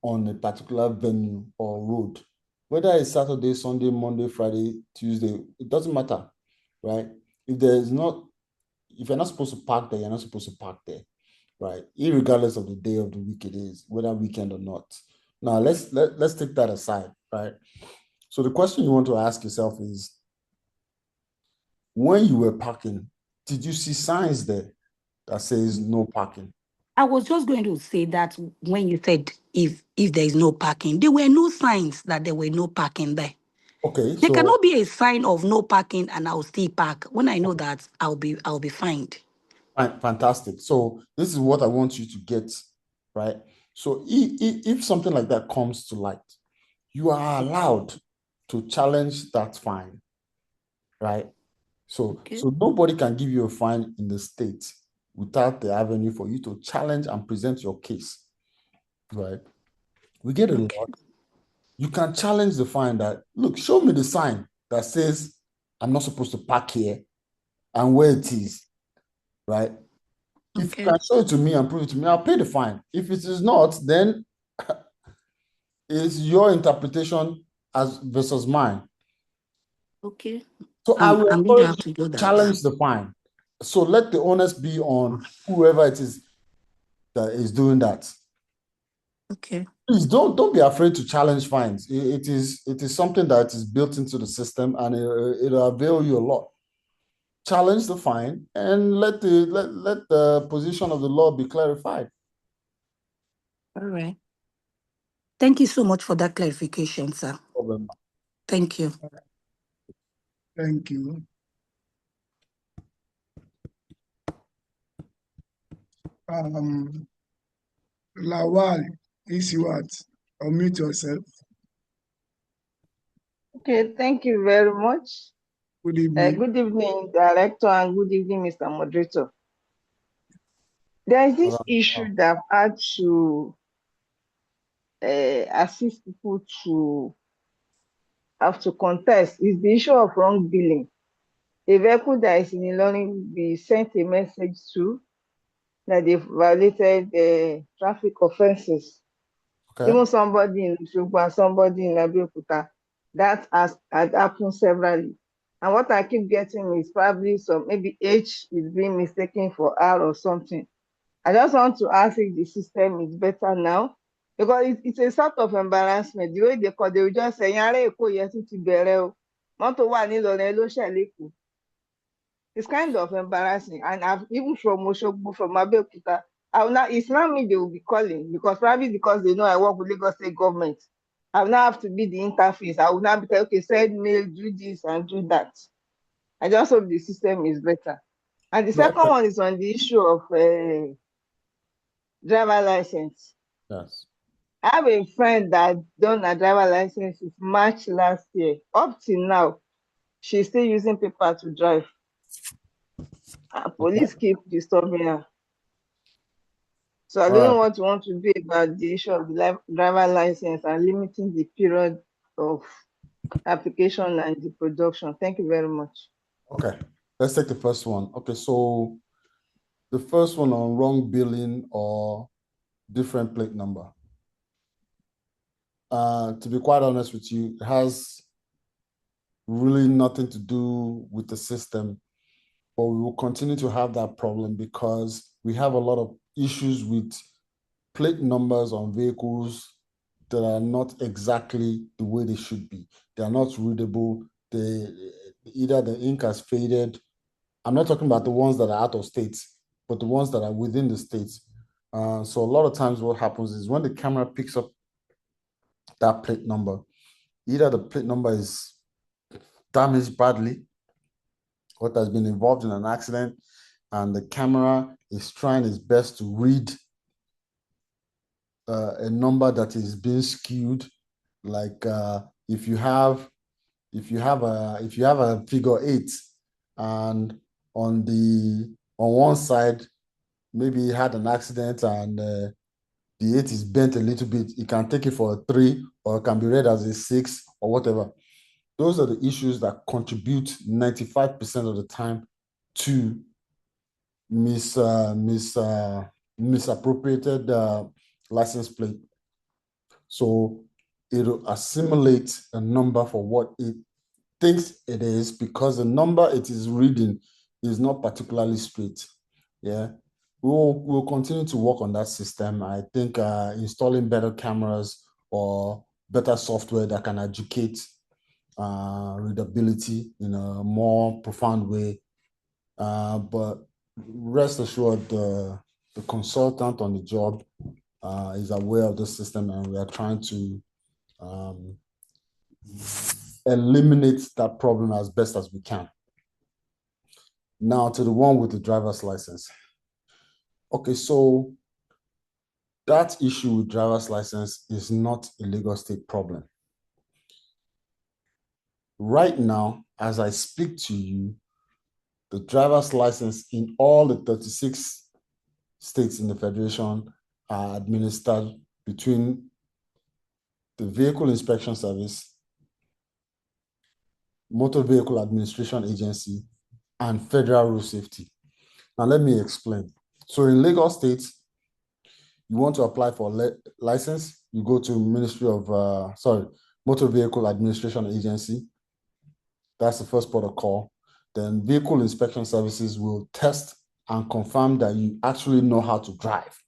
Speaker 2: on a particular venue or road, whether it's Saturday, Sunday, Monday, Friday, Tuesday, it doesn't matter, right? If you're not supposed to park there, you're not supposed to park there, right? Irregardless of the day of the week it is, whether weekend or not. Now let's take that aside, right? So the question you want to ask yourself is, when you were parking, did you see signs there that says no parking?
Speaker 5: I was just going to say that when you said if there is no parking, there were no signs that there were no parking there.
Speaker 2: Okay,
Speaker 5: There
Speaker 2: so
Speaker 5: cannot be a sign of no parking and I'll still park. When I know that, I'll be fined.
Speaker 2: fantastic. So this is what I want you to get, right? So if something like that comes to light, you are allowed to challenge that fine, right? So nobody can give you a fine in the state without the avenue for you to challenge and present your case, right? We get a lot. You can challenge the fine that, look, show me the sign that says I'm not supposed to park here and where it is, right? If you can show it to me and prove it to me, I'll pay the fine. If it is not, then it's your interpretation as versus mine.
Speaker 5: Okay.
Speaker 2: So I will
Speaker 5: I'm going to have to do that.
Speaker 2: challenge the fine. So let the onus be on whoever it is that is doing that.
Speaker 5: Okay.
Speaker 2: Please don't be afraid to challenge fines. It is something that is built into the system and it'll avail you a lot. Challenge the fine and let the position of the law be clarified.
Speaker 5: All right. Thank you so much for that clarification, sir.
Speaker 2: No problem.
Speaker 5: Thank you.
Speaker 1: Thank you. Lawal, Isiwat, unmute yourself.
Speaker 6: Okay, thank you very much.
Speaker 1: Good evening.
Speaker 6: Good evening, Director, and good evening, Mr. Moderator. There is this issue that I've had to assist people to have to contest. Is the issue of wrong billing. A vehicle that is in learning be sent a message to that they've violated traffic offenses.
Speaker 2: Okay.
Speaker 6: Even somebody in Shugba, somebody in Abeokuta, that has happened severally. And what I keep getting is probably maybe H is being mistaken for R or something. I just want to ask if the system is better now, because it's a sort of embarrassment. The way they will just say, it's kind of embarrassing. And I've even from Oshogbo, from Abeokuta, it's not me they will be calling, because probably because they know I work with Lagos State government. I will now have to be the interface. I will now be okay, send mail, do this and do that. I just hope the system is better. And the second one is on the issue of driver license.
Speaker 2: Yes.
Speaker 6: I have a friend that done a driver license since March last year. Up till now, she's still using paper to drive. Police keep disturbing her. So I don't know what you want to do about the issue of the driver license and limiting the period of application and the production. Thank you very much.
Speaker 2: Okay, let's take the first one. Okay, so the first one on wrong billing or different plate number. To be quite honest with you, it has really nothing to do with the system, but we will continue to have that problem because we have a lot of issues with plate numbers on vehicles that are not exactly the way they should be. They are not readable. Either the ink has faded. I'm not talking about the ones that are out of states, but the ones that are within the states. So a lot of times what happens is when the camera picks up that plate number. Either the plate number is damaged badly, or it has been involved in an accident, and the camera is trying its best to read a number that is being skewed. Like if you have a figure 8, and on one side maybe it had an accident and the 8 is bent a little bit, it can take it for a 3, or it can be read as a 6 or whatever. Those are the issues that contribute 95% of the time to misappropriated license plate. So it'll assimilate a number for what it thinks it is, because the number it is reading is not particularly straight. Yeah, we'll continue to work on that system. I think installing better cameras or better software that can educate readability in a more profound way. But rest assured, the consultant on the job is aware of the system, and we are trying to eliminate that problem as best as we can. Now to the one with the driver's license. Okay, so that issue with driver's license is not a Lagos State problem. Right now, as I speak to you, the driver's license in all the 36 states in the Federation are administered between the Vehicle Inspection Service, Motor Vehicle Administration Agency, and Federal Road Safety. Now, let me explain. So in Lagos State, you want to apply for a license, you go to Motor Vehicle Administration Agency. That's the first port of call. Then Vehicle Inspection Services will test and confirm that you actually know how to drive.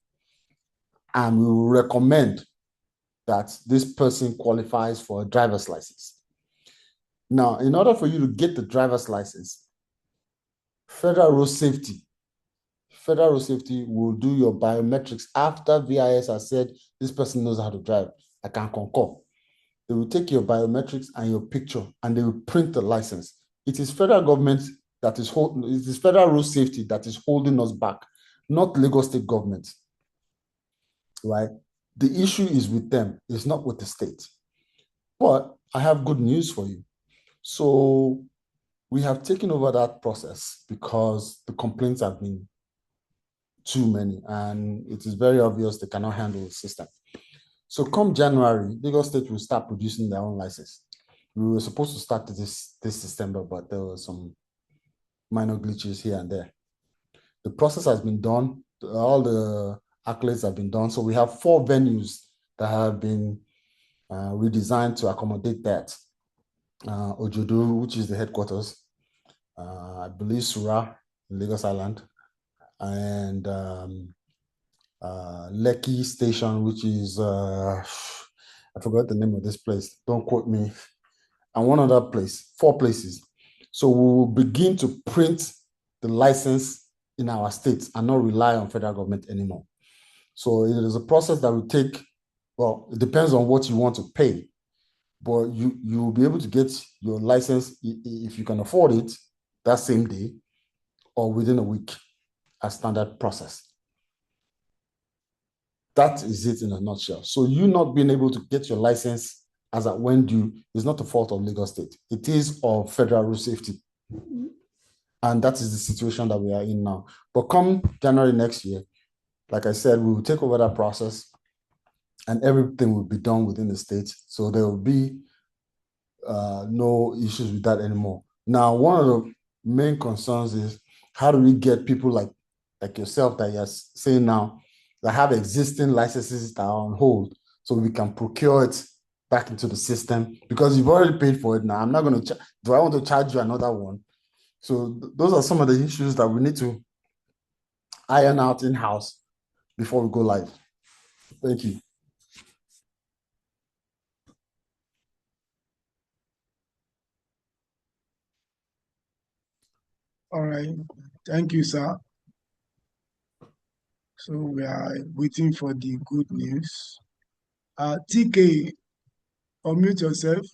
Speaker 2: And we will recommend that this person qualifies for a driver's license. Now, in order for you to get the driver's license, Federal Road Safety will do your biometrics after VIS has said this person knows how to drive. I can concur. They will take your biometrics and your picture, and they will print the license. It is federal government that is holding, it is Federal Road Safety that is holding us back, not Lagos State government, right? The issue is with them, it's not with the state. But I have good news for you. So we have taken over that process because the complaints have been too many, and it is very obvious they cannot handle the system. So come January, Lagos State will start producing their own license. We were supposed to start this December, but there were some minor glitches here and there. The process has been done. All the accolades have been done. So we have 4 venues that have been redesigned to accommodate that. Ojodo, which is the headquarters, I believe Surah in Lagos Island, and Lekki Station, which is, I forgot the name of this place, don't quote me, and one other place, 4 places. So we will begin to print the license in our states and not rely on federal government anymore. So it is a process that will take, well, it depends on what you want to pay, but you will be able to get your license, if you can afford it, that same day or within a week, as standard process. That is it in a nutshell. So you not being able to get your license as at when due is not the fault of Lagos State. It is of Federal Road Safety. And that is the situation that we are in now. But come January next year, like I said, we will take over that process and everything will be done within the state. So there will be no issues with that anymore. Now, one of the main concerns is how do we get people like yourself that you're saying now that have existing licenses that are on hold so we can procure it back into the system, because you've already paid for it now. I'm not going to, do I want to charge you another one? So those are some of the issues that we need to iron out in-house before we go live. Thank you.
Speaker 1: All right. Thank you, sir. So we are waiting for the good news. TK, Unmute yourself.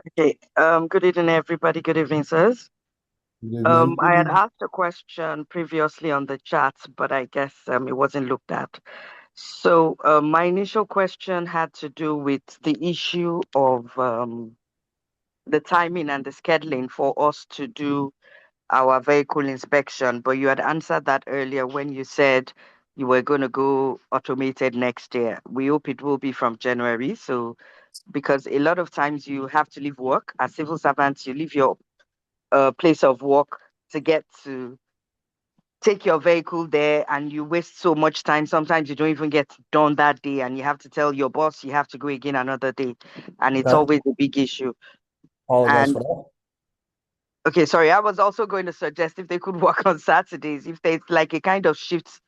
Speaker 7: Okay. Good evening, everybody. Good evening, sirs.
Speaker 2: Good evening.
Speaker 7: I had asked a question previously on the chat, but I guess it wasn't looked at. So my initial question had to do with the issue of the timing and the scheduling for us to do our vehicle inspection. But you had answered that earlier when you said you were going to go automated next year. We hope it will be from January. So because a lot of times you have to leave work as civil servants, you leave your place of work to get to take your vehicle there, and you waste so much time. Sometimes you don't even get done that day, and you have to tell your boss you have to go again another day, and it's
Speaker 2: Okay.
Speaker 7: always a big issue.
Speaker 2: Apologize
Speaker 7: And
Speaker 2: for that.
Speaker 7: okay, sorry, I was also going to suggest if they could work on Saturdays, if there's like a kind of shift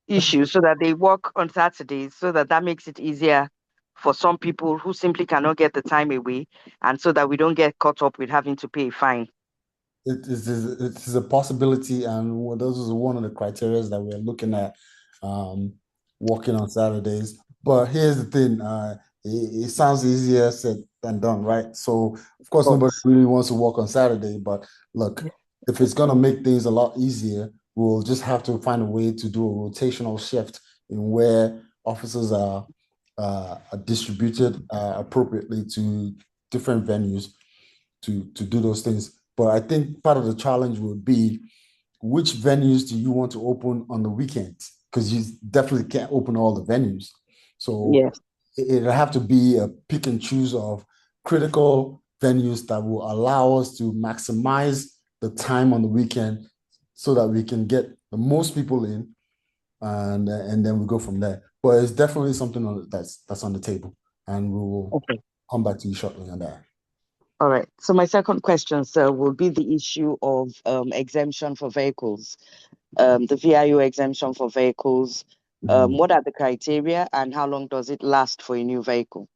Speaker 7: issue, so that they work on Saturdays, so that that makes it easier for some people who simply cannot get the time away, and so that we don't get caught up with having to pay a fine.
Speaker 2: It is a possibility, and those is one of the criteria that we're looking at, working on Saturdays. But here's the thing, it sounds easier said than done, right? So of course nobody really wants to work on Saturday, but look, if it's gonna make things a lot easier, we'll just have to find a way to do a rotational shift in where officers are distributed appropriately to different venues to do those things. But I think part of the challenge would be, which venues do you want to open on the weekends? Because you definitely can't open all the venues. So
Speaker 7: Yes.
Speaker 2: it'll have to be a pick and choose of critical venues that will allow us to maximize the time on the weekend so that we can get the most people in, and then we go from there. But it's definitely something that's on the table, and we will come back to you shortly on that.
Speaker 7: All right. So my second question, sir, will be the issue of exemption for vehicles, the VIO exemption for vehicles. What are the criteria, and how long does it last for a new vehicle?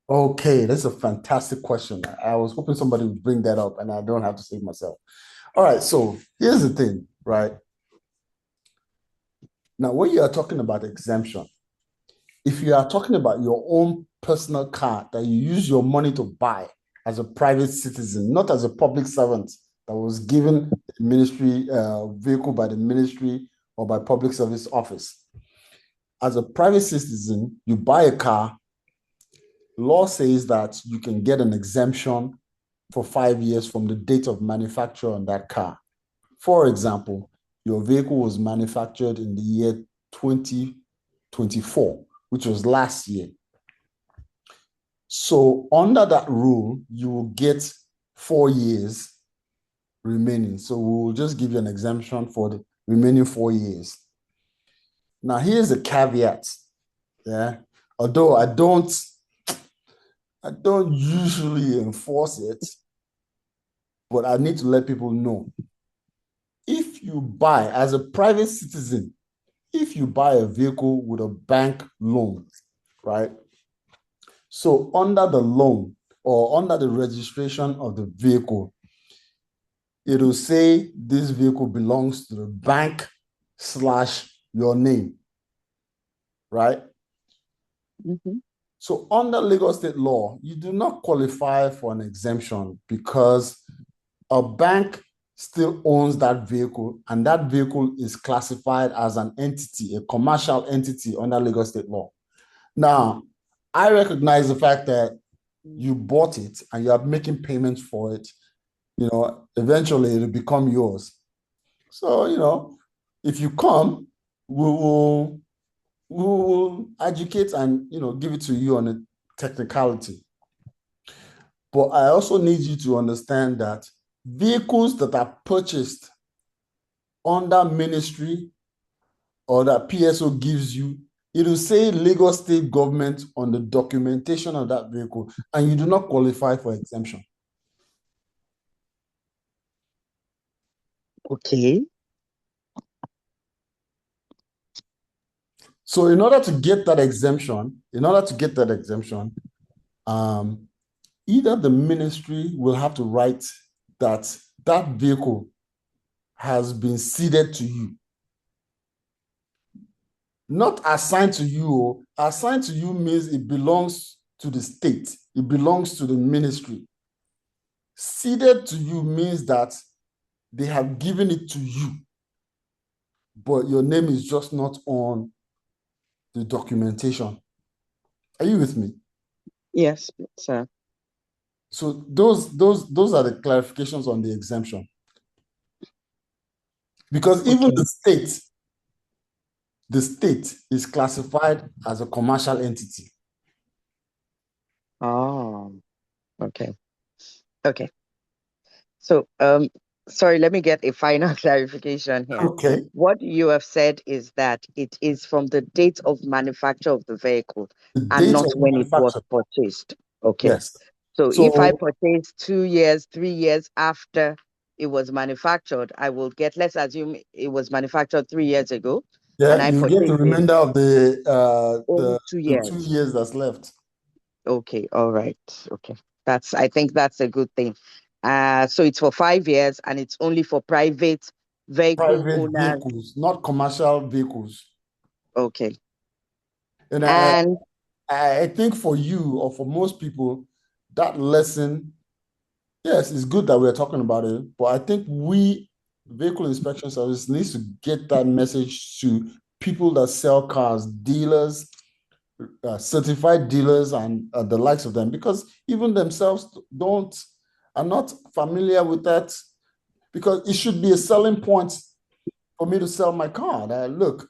Speaker 2: Okay, that's a fantastic question. I was hoping somebody would bring that up, and I don't have to save myself. All right, so here's the thing, right? Now, when you are talking about exemption, if you are talking about your own personal car that you use your money to buy as a private citizen, not as a public servant that was given a ministry vehicle by the ministry or by public service office. As a private citizen, you buy a car. Law says that you can get an exemption for 5 years from the date of manufacture on that car. For example, your vehicle was manufactured in the year 2024, which was last year. So under that rule, you will get 4 years remaining. So we will just give you an exemption for the remaining 4 years. Now, here's a caveat. Yeah, although I don't usually enforce it, but I need to let people know. If you buy, as a private citizen, if you buy a vehicle with a bank loan, right? So under the loan or under the registration of the vehicle, it will say this vehicle belongs to the bank / your name, right? So under Lagos state law, you do not qualify for an exemption because a bank still owns that vehicle, and that vehicle is classified as an entity, a commercial entity under Lagos state law. Now, I recognize the fact that you bought it and you are making payments for it. Eventually it'll become yours. So, if you come, we will educate and, give it to you on a technicality. But I also need you to understand that vehicles that are purchased under ministry or that PSO gives you, it will say Lagos state government on the documentation of that vehicle, and you do not qualify for exemption.
Speaker 7: Okay.
Speaker 2: So in order to get that exemption, either the ministry will have to write that vehicle has been ceded to you. Not assigned to you. Assigned to you means it belongs to the state. It belongs to the ministry. Ceded to you means that they have given it to you, but your name is just not on the documentation. Are you with me?
Speaker 7: Yes, sir.
Speaker 2: So those are the clarifications on the exemption. Because even the state is classified as a commercial entity.
Speaker 7: Oh, okay. Okay. So, sorry, let me get a final clarification here.
Speaker 2: Okay.
Speaker 7: What you have said is that it is from the date of manufacture of the vehicle
Speaker 2: The
Speaker 7: and
Speaker 2: date
Speaker 7: not
Speaker 2: of
Speaker 7: when it was
Speaker 2: manufacture.
Speaker 7: purchased. Okay.
Speaker 2: Yes.
Speaker 7: So
Speaker 2: So
Speaker 7: if I purchase 2 years, 3 years after it was manufactured, I will get, let's assume it was manufactured 3 years ago, and
Speaker 2: yeah,
Speaker 7: I
Speaker 2: you get the
Speaker 7: purchased it
Speaker 2: remainder of
Speaker 7: only
Speaker 2: the
Speaker 7: 2
Speaker 2: 2
Speaker 7: years.
Speaker 2: years that's left.
Speaker 7: Okay, all right. Okay. I think that's a good thing. So it's for 5 years and it's only for private vehicle
Speaker 2: Private
Speaker 7: owners.
Speaker 2: vehicles, not commercial vehicles.
Speaker 7: Okay.
Speaker 2: And
Speaker 7: And
Speaker 2: I think for you or for most people, that lesson, yes, it's good that we're talking about it, but I think Vehicle Inspection Service needs to get that message to people that sell cars, dealers, certified dealers, and the likes of them, because even themselves are not familiar with that, because it should be a selling point for me to sell my car. That, look,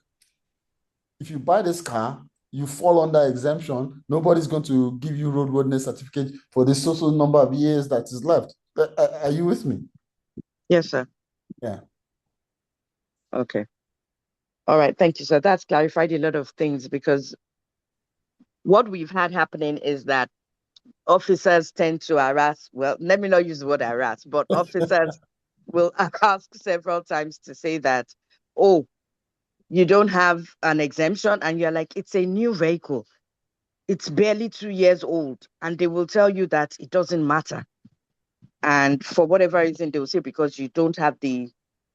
Speaker 2: if you buy this car, you fall under exemption. Nobody's going to give you roadworthiness certificate for the social number of years that is left. Are you with me?
Speaker 7: yes, sir.
Speaker 2: Yeah.
Speaker 7: Okay. All right. Thank you, sir. That's clarified a lot of things, because what we've had happening is that officers tend to harass. Well, let me not use the word harass, but officers will ask several times to say that, oh, you don't have an exemption, and you're like, it's a new vehicle. It's barely 2 years old. And they will tell you that it doesn't matter. And for whatever reason, they will say, because you don't have the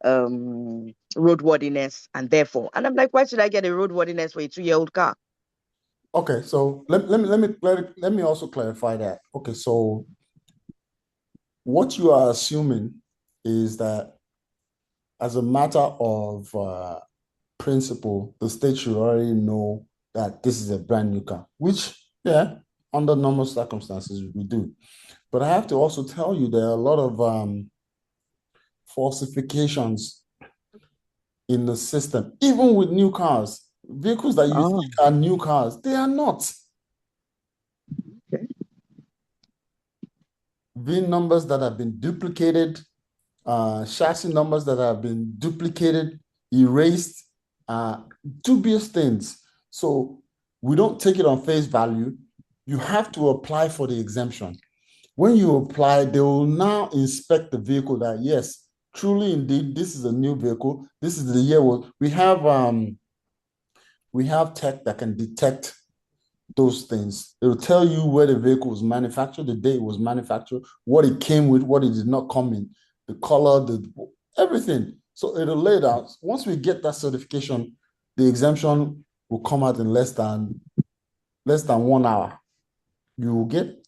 Speaker 7: roadworthiness, and therefore. And I'm like, why should I get a roadworthiness for a 2-year-old car?
Speaker 2: Okay, so let me also clarify that. Okay, so what you are assuming is that as a matter of principle, the state should already know that this is a brand new car, which, yeah, under normal circumstances, we do. But I have to also tell you there are a lot of falsifications in the system, even with new cars. Vehicles that you think are new cars, they are not.
Speaker 7: Okay.
Speaker 2: VIN numbers that have been duplicated, chassis numbers that have been duplicated, erased, dubious things. So we don't take it on face value. You have to apply for the exemption. When you apply, they will now inspect the vehicle that, yes, truly indeed, this is a new vehicle. This is the year. We have tech that can detect those things. It will tell you where the vehicle was manufactured, the day it was manufactured, what it came with, what it did not come in, the color, everything. So it'll lay it out. Once we get that certification, the exemption will come out in less than 1 hour. You will get.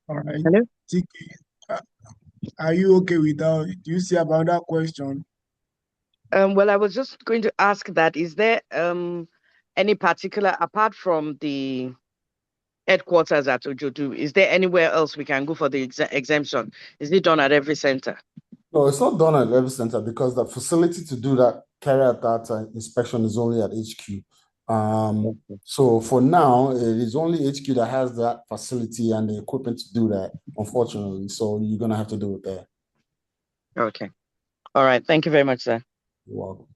Speaker 1: All right.
Speaker 7: Hello?
Speaker 1: TK, are you okay with that? Do you see about that question?
Speaker 7: Well, I was just going to ask that, is there any particular, apart from the headquarters at Ojodu, is there anywhere else we can go for the exemption? Is it done at every center?
Speaker 2: No, it's not done at every center, because the facility to do that, carry out that inspection, is only at HQ. So for now, it is only HQ that has that facility and the equipment to do that, unfortunately. So you're going to have to do it there.
Speaker 7: Okay. All right. Thank you very much, sir.
Speaker 2: You're welcome.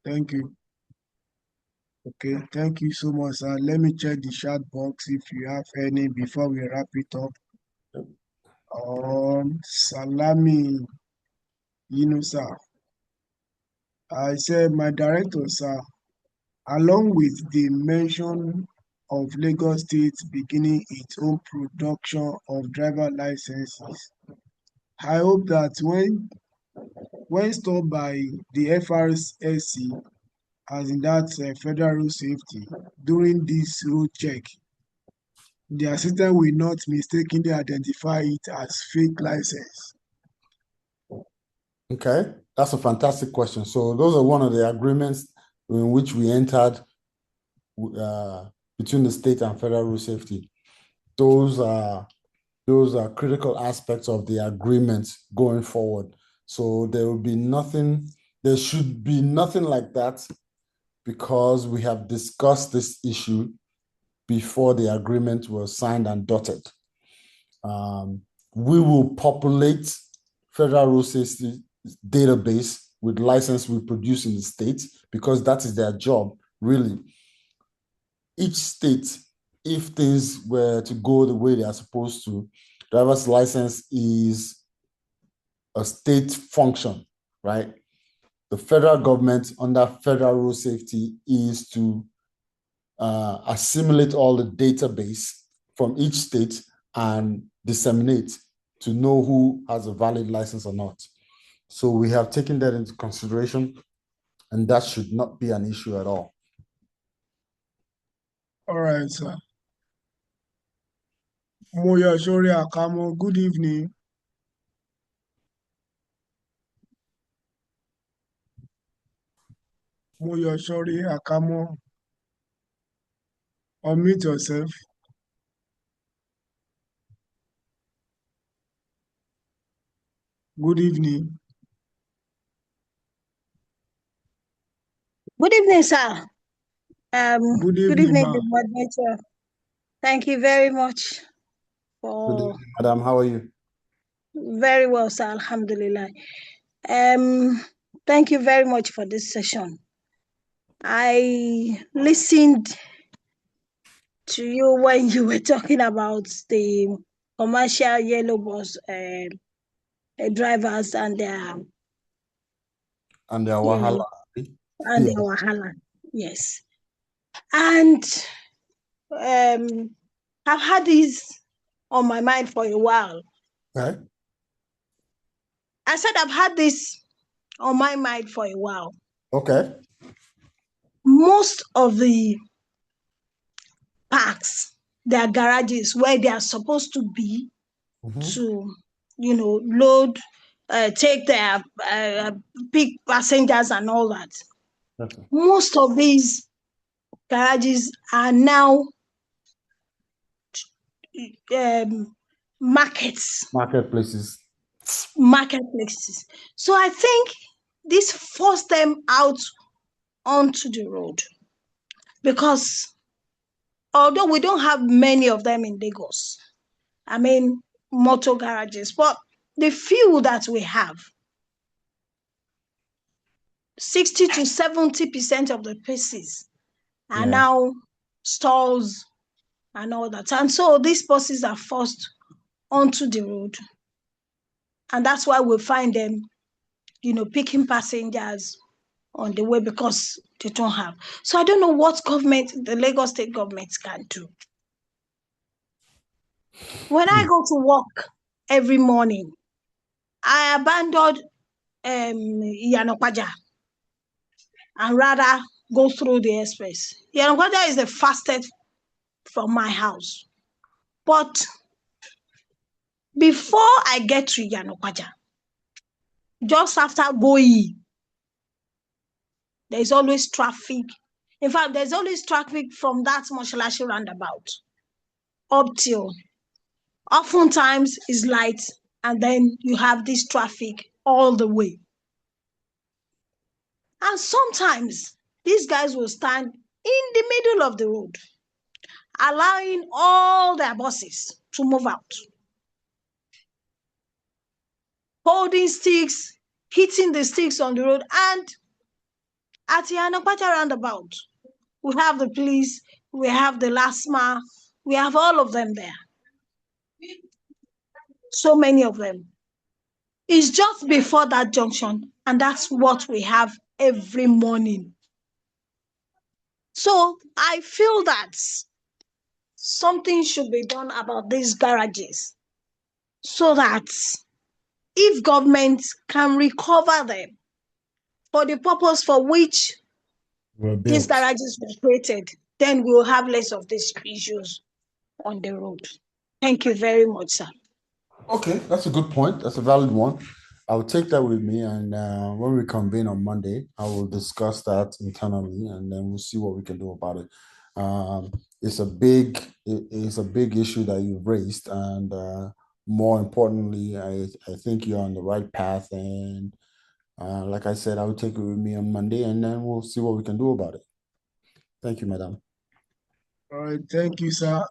Speaker 1: Thank you. Okay, thank you so much, sir. Let me check the chat box if you have any before we wrap it up. Salami Yunusa. I said, my director, sir, along with the mention of Lagos State beginning its own production of driver licenses, I hope that when when stopped by the FRSC, as in that Federal Road Safety, during this road check, the assistant will not mistakenly identify it as fake license.
Speaker 2: Okay, that's a fantastic question. So those are one of the agreements in which we entered between the state and Federal Road Safety. Those are critical aspects of the agreement going forward. So there should be nothing like that, because we have discussed this issue before the agreement was signed and dotted. We will populate Federal Road Safety database with license we produce in the state, because that is their job, really. Each state, if things were to go the way they are supposed to, driver's license is a state function, right? The federal government under Federal Road Safety is to assimilate all the database from each state and disseminate to know who has a valid license or not. So we have taken that into consideration, and that should not be an issue at all.
Speaker 1: All right, sir. Moyashori Akamo, good evening. Moyashori Akamo, unmute yourself. Good evening.
Speaker 8: Good evening, sir.
Speaker 1: Good
Speaker 8: Good
Speaker 1: evening,
Speaker 8: evening,
Speaker 1: ma.
Speaker 8: the moderator. Thank you very much
Speaker 2: Good
Speaker 8: for
Speaker 2: evening, madam. How are you?
Speaker 8: very well, sir. Alhamdulillah. Thank you very much for this session. I listened to you when you were talking about the commercial yellow bus drivers and their
Speaker 2: Wahala.
Speaker 8: and their wahala. Yes, and I've had this on my mind for a while.
Speaker 2: Okay.
Speaker 8: I said I've had this on my mind for a while.
Speaker 2: Okay.
Speaker 8: Most of the parks, their garages where they are supposed to be to, load, take their pick passengers and all that.
Speaker 2: Okay.
Speaker 8: Most of these garages are now
Speaker 2: marketplaces.
Speaker 8: So I think this forced them out onto the road, because although we don't have many of them in Lagos, I mean, motor garages, but the few that we have, 60 to 70% of the places are now stalls and all that. And so these buses are forced onto the road. And that's why we find them, picking passengers on the way, because they don't have. So I don't know what the Lagos state government can do. When I go to work every morning, I abandoned Iyanokwaja and rather go through the express. Iyanokwaja is the fastest from my house. But before I get to Iyanokwaja, just after Goyi, there's always traffic. In fact, there's always traffic from that Moshalashi roundabout up till oftentimes is light, and then you have this traffic all the way. And sometimes these guys will stand in the middle of the road, allowing all their buses to move out, holding sticks, hitting the sticks on the road. And at Iyanokwaja roundabout, we have the police, we have the LASMA, we have all of them there. So many of them. It's just before that junction, and that's what we have every morning. So I feel that something should be done about these garages, so that if government can recover them for the purpose for which these garages were created, then we'll have less of these issues on the road. Thank you very much, sir.
Speaker 2: Okay, that's a good point. That's a valid one. I'll take that with me, and when we convene on Monday, I will discuss that internally, and then we'll see what we can do about it. It's a big issue that you've raised, and more importantly, I think you're on the right path. And like I said, I will take it with me on Monday, and then we'll see what we can do about it. Thank you, madam.
Speaker 1: All right, thank you, sir.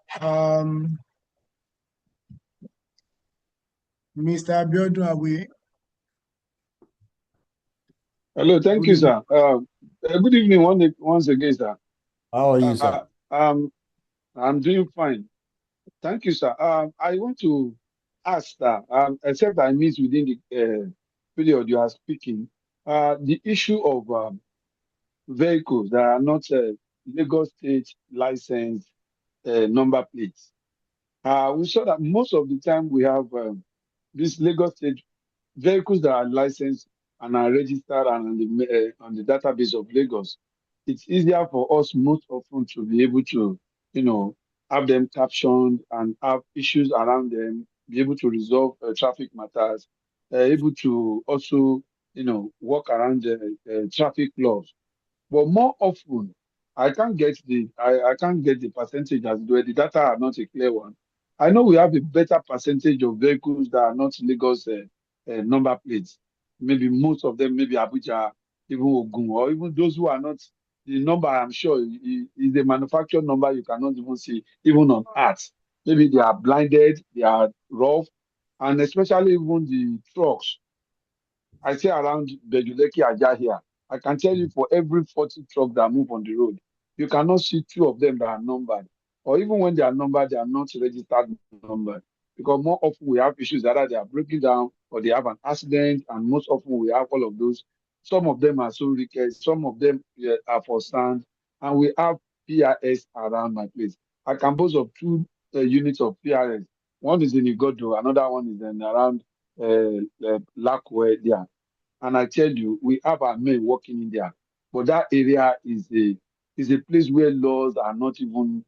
Speaker 1: Mr. Abiodun Awe.
Speaker 3: Hello, thank you, sir. Good evening once again, sir.
Speaker 2: How are you, sir?
Speaker 3: I'm doing fine. Thank you, sir. I want to ask that, except I missed within the period you are speaking, the issue of vehicles that are not Lagos State licensed number plates. We saw that most of the time we have these Lagos State vehicles that are licensed and are registered and on the database of Lagos. It's easier for us most often to be able to, have them captioned and have issues around them, be able to resolve traffic matters, able to also, work around the traffic laws. But more often, I can't get the percentage as though the data are not a clear one. I know we have a better percentage of vehicles that are not Lagos number plates. Maybe most of them, maybe Abuja, even Ogun, or even those who are not. The number, I'm sure, is the manufacturer number you cannot even see, even on art. Maybe they are blinded, they are rough, and especially even the trucks. I say around Bejuleki Aja here. I can tell you for every 40 trucks that move on the road, you cannot see 2 of them that are numbered. Or even when they are numbered, they are not registered numbered. Because more often we have issues, either they are breaking down or they have an accident, and most often we have all of those. Some of them are so wicked, some of them are for sand, and we have PRS around my place. I can boast of 2 units of PRS. One is in Igodo, another one is in around Lakwe there. And I tell you, we have our men working in there. But that area is a place where laws are not even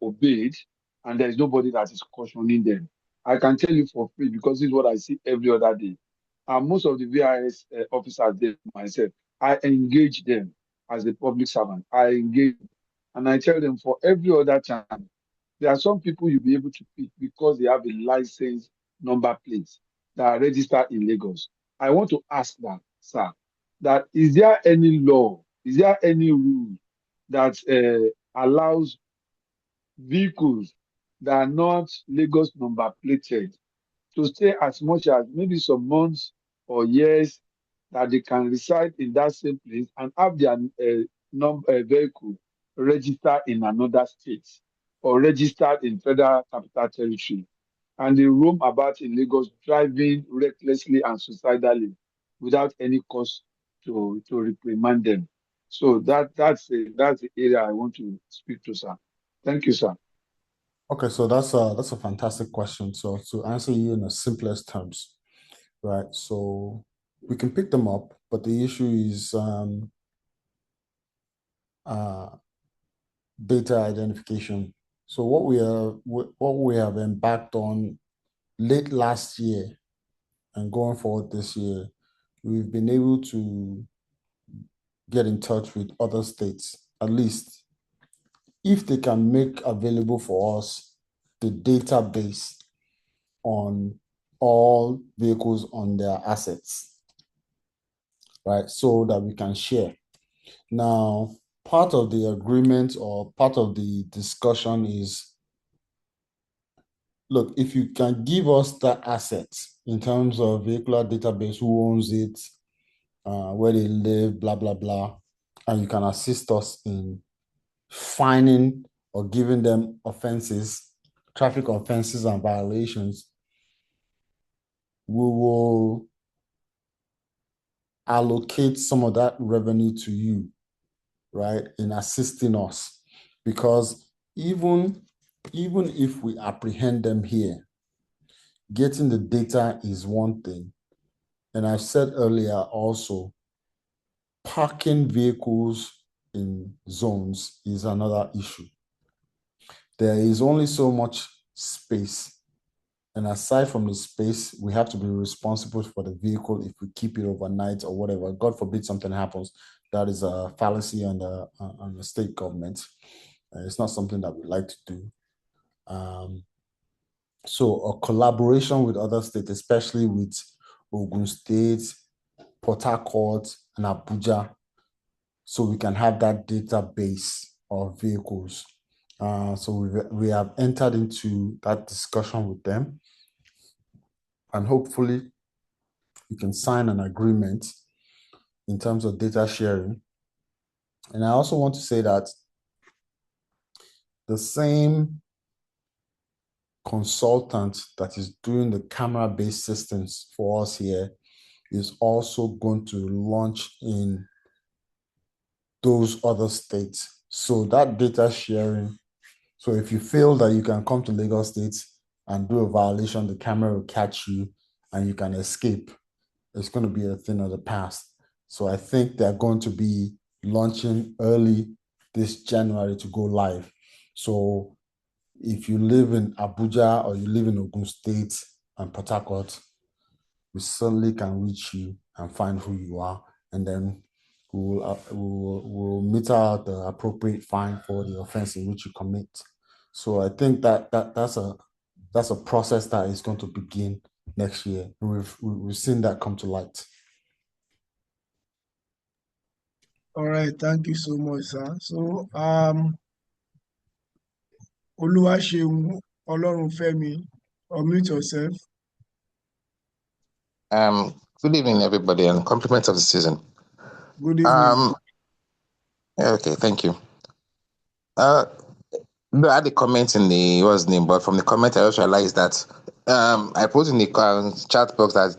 Speaker 3: obeyed, and there is nobody that is cautioning them. I can tell you for free because this is what I see every other day. And most of the VIS officers there myself, I engage them as a public servant. I engage, and I tell them for every other time, there are some people you'll be able to pick because they have a license number plates that are registered in Lagos. I want to ask that, sir, that is there any law, is there any rule that allows vehicles that are not Lagos number plated to stay as much as maybe some months or years, that they can reside in that same place and have their vehicle registered in another state or registered in Federal Capital Territory, and they roam about in Lagos driving recklessly and suicidally without any cause to reprimand them. So that's the area I want to speak to, sir. Thank you, sir.
Speaker 2: Okay, so that's a fantastic question. So to answer you in the simplest terms, right? So we can pick them up, but the issue is data identification. So what we have embarked on late last year and going forward this year, we've been able to get in touch with other states, at least if they can make available for us the database on all vehicles on their assets, right? So that we can share. Now, part of the agreement or part of the discussion is, look, if you can give us that asset in terms of vehicular database, who owns it, where they live, blah, blah, blah, and you can assist us in finding or giving them offenses, traffic offenses and violations, we will allocate some of that revenue to you, right, in assisting us. Because even if we apprehend them here, getting the data is one thing. And I said earlier also, parking vehicles in zones is another issue. There is only so much space. And aside from the space, we have to be responsible for the vehicle if we keep it overnight or whatever. God forbid something happens. That is a fallacy on the state government. It's not something that we like to do. So a collaboration with other states, especially with Ogun State, Port Harcourt, and Abuja, so we can have that database of vehicles. So we have entered into that discussion with them, and hopefully we can sign an agreement in terms of data sharing. And I also want to say that the same consultant that is doing the camera-based systems for us here is also going to launch in those other states. So that data sharing, so if you feel that you can come to Lagos State and do a violation, the camera will catch you and you can escape. It's going to be a thing of the past. So I think they're going to be launching early this January to go live. So if you live in Abuja or you live in Ogun State and Port Harcourt, we certainly can reach you and find who you are, and then we'll meter out the appropriate fine for the offense in which you commit. So I think that's a process that is going to begin next year. We've seen that come to light.
Speaker 1: All right, thank you so much, sir. So Oluwaseun Olorunfemi, unmute yourself.
Speaker 9: Good evening, everybody, and compliments of the season.
Speaker 1: Good evening.
Speaker 9: Okay, thank you. I had a comment in the what's name, but from the comment I also realized that I put in the chat box that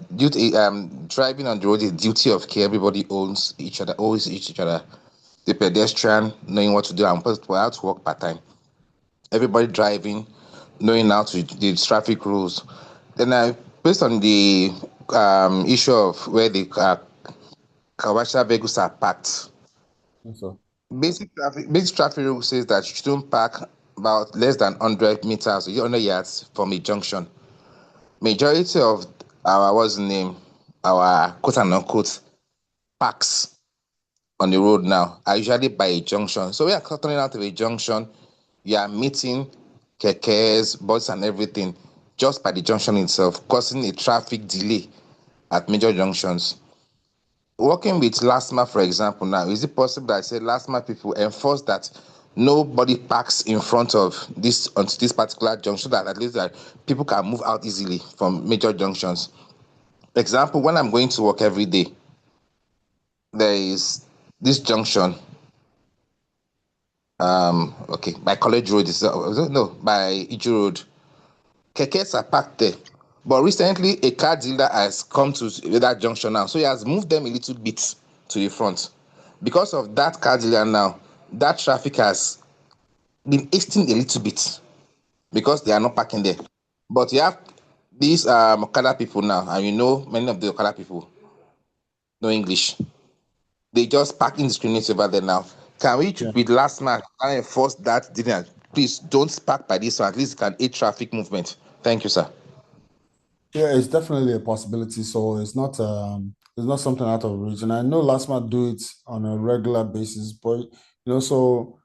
Speaker 9: driving on the road is duty of care. Everybody owes each other. The pedestrian knowing what to do and how to walk part time. Everybody driving, knowing how to the traffic rules. Then based on the issue of where the commercial vehicles are parked.
Speaker 2: Yes, sir.
Speaker 9: Basic traffic rule says that you shouldn't park about less than 100 meters, 100 yards from a junction. Majority of our our quote and unquote parks on the road now are usually by a junction. So we are coming out of a junction, you are meeting kekes, buses and everything just by the junction itself, causing a traffic delay at major junctions. Working with LASTMA, for example, now, is it possible that I say LASTMA people enforce that nobody parks in front of this onto this particular junction, that at least that people can move out easily from major junctions? Example, when I'm going to work every day, there is this junction. By College Road, by Iju Road. Kekes are parked there. But recently, a car dealer has come to that junction now. So he has moved them a little bit to the front. Because of that car dealer now, that traffic has been easing a little bit because they are not parking there. But you have these Okada people now, and many of the Okada people know English. They just park indiscriminately over there now. Can we, with LASTMA, enforce that? Please don't park by this, so at least it can aid traffic movement. Thank you, sir.
Speaker 2: Yeah, it's definitely a possibility. So it's not something out of reach. I know LASTMA do it on a regular basis, but so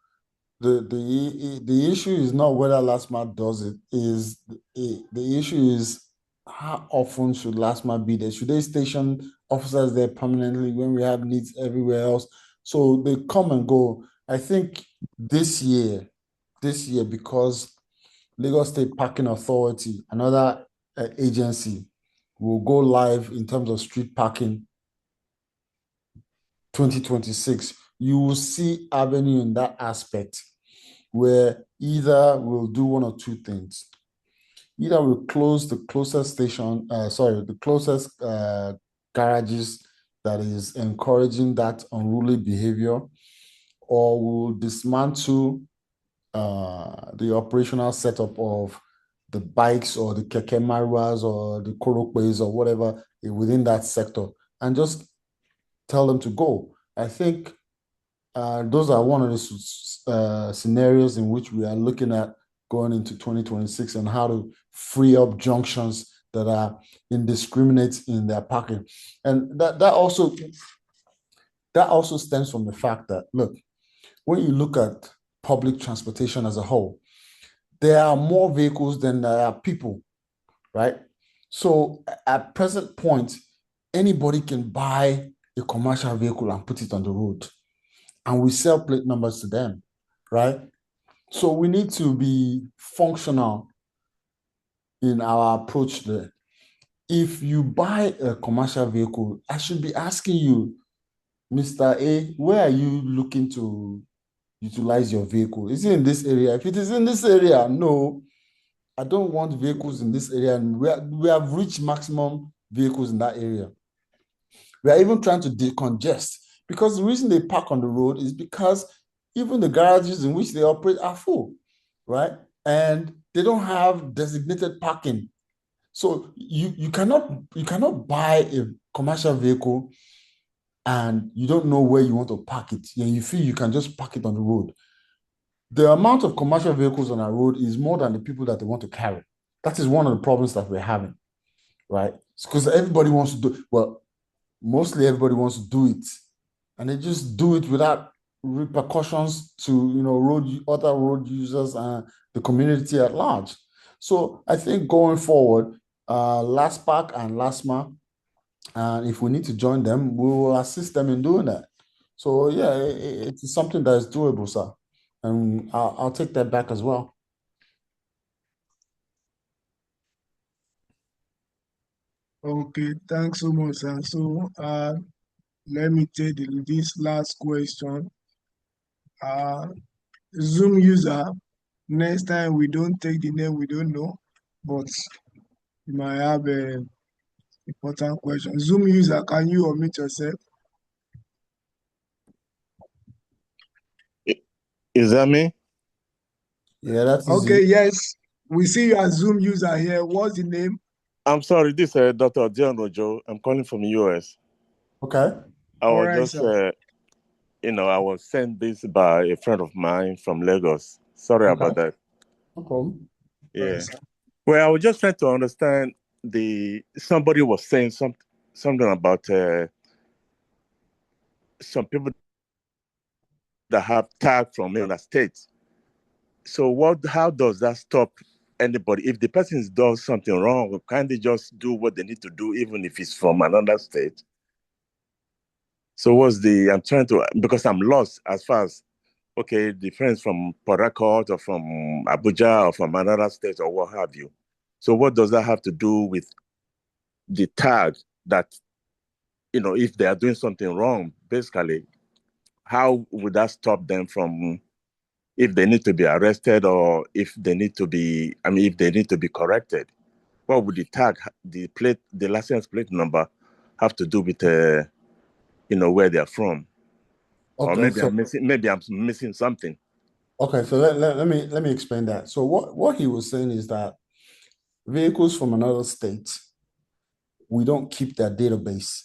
Speaker 2: the issue is not whether LASTMA does it. The issue is how often should LASTMA be there? Should they station officers there permanently when we have needs everywhere else? So they come and go. I think this year, because Lagos State Parking Authority, another agency, will go live in terms of street parking 2026. You will see avenue in that aspect where either we'll do one or two things. Either we'll close the closest garages that is encouraging that unruly behavior, or we'll dismantle the operational setup of the bikes or the keke maruas or the korokways or whatever within that sector and just tell them to go. I think those are one of the scenarios in which we are looking at going into 2026 and how to free up junctions that are indiscriminate in their parking. And that also stems from the fact that, look, when you look at public transportation as a whole, there are more vehicles than there are people, right? So at present point, anybody can buy a commercial vehicle and put it on the road, and we sell plate numbers to them, right? So we need to be functional in our approach there. If you buy a commercial vehicle, I should be asking you, Mr. A, where are you looking to utilize your vehicle? Is it in this area? If it is in this area, no, I don't want vehicles in this area. And we have reached maximum vehicles in that area. We are even trying to decongest, because the reason they park on the road is because even the garages in which they operate are full, right? And they don't have designated parking. So you cannot buy a commercial vehicle and you don't know where you want to park it. And you feel you can just park it on the road. The amount of commercial vehicles on our road is more than the people that they want to carry. That is one of the problems that we're having, right? Because everybody wants to do, well, mostly everybody wants to do it, and they just do it without repercussions to other road users and the community at large. So I think going forward, LASPAC and LASMA, and if we need to join them, we will assist them in doing that. So yeah, it's something that is doable, sir, and I'll take that back as well.
Speaker 1: Okay, thanks so much, sir. So let me take this last question. Zoom user, next time we don't take the name we don't know, but you might have a important question. Zoom user, can you unmute yourself?
Speaker 10: Is that me?
Speaker 2: Yeah, that's
Speaker 1: okay.
Speaker 2: easy.
Speaker 1: Yes, we see you as Zoom user here. What's the name?
Speaker 10: I'm sorry, this is Dr. Dion Rojo. I'm calling from the US.
Speaker 2: Okay.
Speaker 10: I
Speaker 1: All
Speaker 10: was
Speaker 1: right,
Speaker 10: just,
Speaker 1: sir.
Speaker 10: I was sent this by a friend of mine from Lagos. Sorry
Speaker 2: Okay.
Speaker 10: about that.
Speaker 2: No problem.
Speaker 10: Yeah.
Speaker 1: Right, sir.
Speaker 10: Well, I was just trying to understand somebody was saying something about some people that have tag from another state. So how does that stop anybody? If the person does something wrong, can't they just do what they need to do, even if it's from another state? So I'm trying to, because I'm lost as far as, okay, the friends from Port Harcourt or from Abuja or from another state or what have you. So what does that have to do with the tag that, if they are doing something wrong, basically, how would that stop them from, if they need to be arrested or if they need to be corrected? What would the tag, the license plate number have to do with, where they're from? Or
Speaker 2: Okay,
Speaker 10: maybe I'm missing something.
Speaker 2: Okay, so let me explain that. So what he was saying is that vehicles from another state, we don't keep their database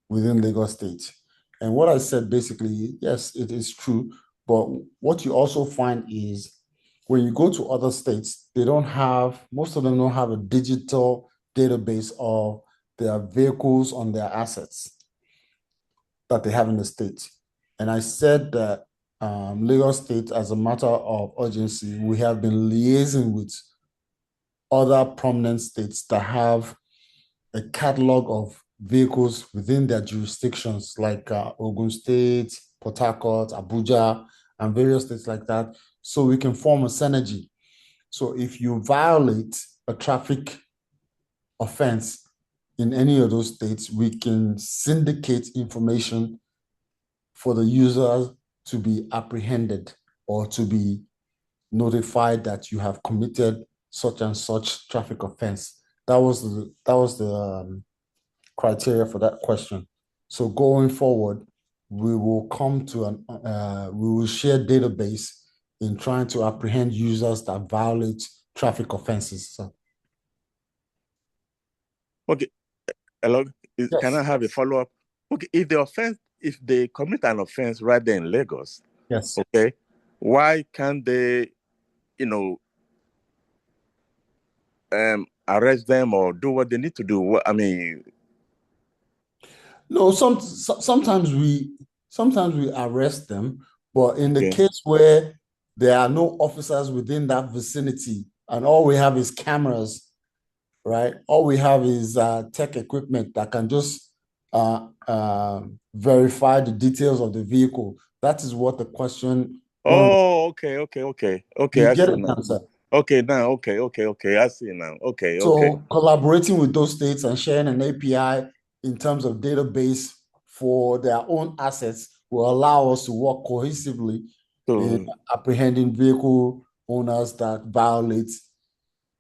Speaker 2: within Lagos State. And what I said basically, yes, it is true. But what you also find is when you go to other states, most of them don't have a digital database of their vehicles on their assets that they have in the state. And I said that Lagos State, as a matter of urgency, we have been liaising with other prominent states that have a catalog of vehicles within their jurisdictions, like Ogun State, Port Harcourt, Abuja, and various states like that, so we can form a synergy. So if you violate a traffic offense in any of those states, we can syndicate information for the user to be apprehended or to be notified that you have committed such and such traffic offense. That was the criteria for that question. So going forward, we will we will share database in trying to apprehend users that violate traffic offenses. So,
Speaker 10: Okay. Hello. Can I
Speaker 2: yes,
Speaker 10: have a follow-up? Okay, if they commit an offense right there in Lagos,
Speaker 2: yes.
Speaker 10: okay, why can't they, arrest them or do what they need to do? I mean,
Speaker 2: No, sometimes we arrest them, but in the
Speaker 10: okay.
Speaker 2: case where there are no officers within that vicinity and all we have is cameras, right? All we have is tech equipment that can just verify the details of the vehicle. That is what the question.
Speaker 10: Oh, okay.
Speaker 2: You
Speaker 10: I
Speaker 2: get
Speaker 10: see
Speaker 2: it
Speaker 10: now.
Speaker 2: now, sir.
Speaker 10: Okay, now, okay. I see now. Okay.
Speaker 2: So collaborating with those states and sharing an API in terms of database for their own assets will allow us to work cohesively in apprehending vehicle owners that violate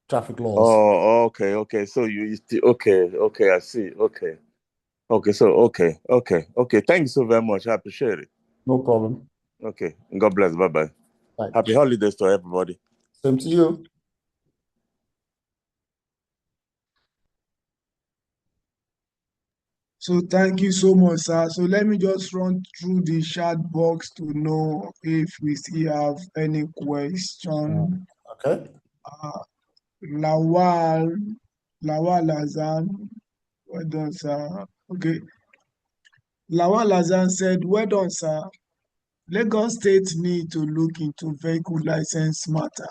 Speaker 2: traffic laws.
Speaker 10: Oh, okay. So you still okay. I see. Okay. So okay. Thank you so very much. I appreciate it.
Speaker 2: No problem.
Speaker 10: Okay. God bless. Bye.
Speaker 2: Bye.
Speaker 10: Happy holidays to everybody.
Speaker 2: Same to you.
Speaker 1: So thank you so much, sir. So let me just run through the chat box to know if we still have any question.
Speaker 2: Okay.
Speaker 1: Lawal Azan, well done, sir. Okay. Lawal Azan said, well done, sir. Lagos State need to look into vehicle license matter.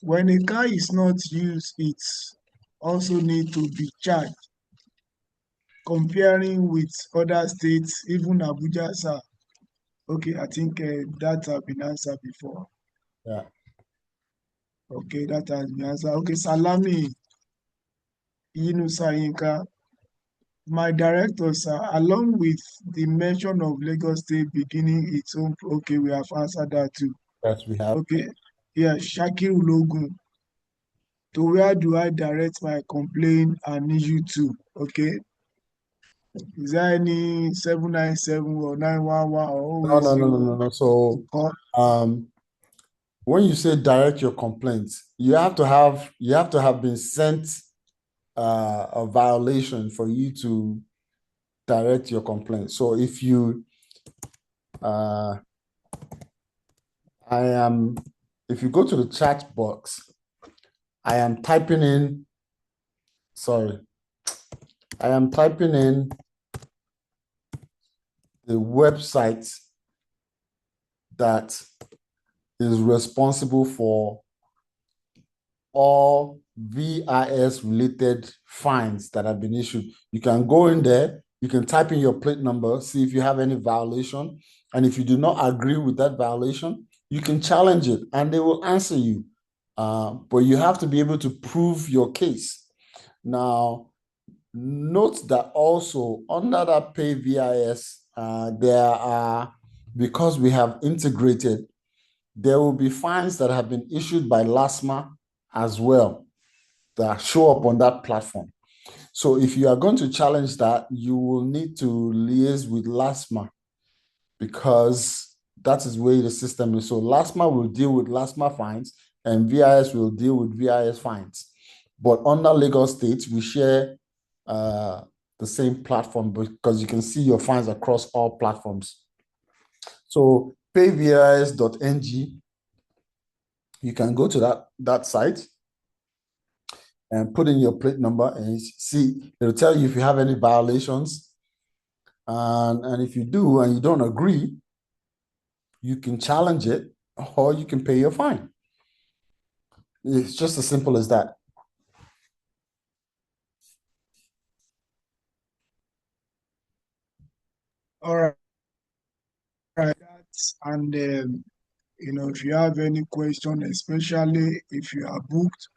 Speaker 1: When a car is not used, it also need to be charged. Comparing with other states, even Abuja, sir. Okay, I think that has been answered before.
Speaker 2: Yeah.
Speaker 1: Okay, that has been answered. Okay, Salami Yunusa Yinka, my director, sir, along with the mention of Lagos State beginning its own, okay, we have answered that too.
Speaker 2: Yes, we have.
Speaker 1: Okay, yeah, Shakir Logun, to where do I direct my complaint and issue to? Okay, is there any 797 or 911 or always
Speaker 2: No. So, when you say direct your complaints, you have to have been sent a violation for you to direct your complaint. So if you if you go to the chat box, I am typing in the website that is responsible for all VIS related fines that have been issued. You can go in there, you can type in your plate number, see if you have any violation. And if you do not agree with that violation, you can challenge it and they will answer you. But you have to be able to prove your case. Now, note that also under that Pay VIS, there are, because we have integrated, there will be fines that have been issued by LASMA as well that show up on that platform. So if you are going to challenge that, you will need to liaise with LASMA because that is where the system is. So LASMA will deal with LASMA fines and VIS will deal with VIS fines. But under Lagos State, we share the same platform because you can see your fines across all platforms. So payvis.ng, you can go to that site and put in your plate number and see, it'll tell you if you have any violations. And if you do and you don't agree, you can challenge it or you can pay your fine. It's just as simple as that.
Speaker 1: All right. And if you have any question, especially if you are booked,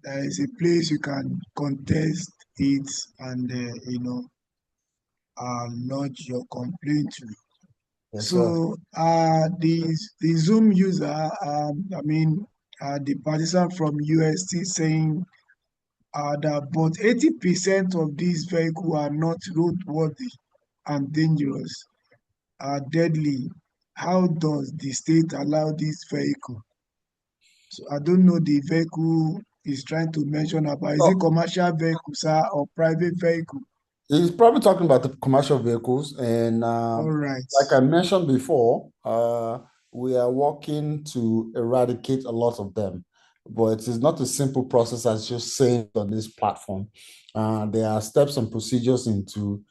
Speaker 1: there is a place you can contest it and lodge your complaint to.
Speaker 2: Yes,
Speaker 1: so the Zoom user, the partisan from UST saying that about 80% of these vehicles are not roadworthy and dangerous, are deadly. How does the state allow this vehicle? So I don't know the vehicle he's trying to mention about. Is it commercial vehicle, sir, or private vehicle?
Speaker 2: He's probably talking about the commercial vehicles. And
Speaker 1: All right.
Speaker 2: like I mentioned before, we are working to eradicate a lot of them. But it is not a simple process as just saying on this platform. There are steps and procedures into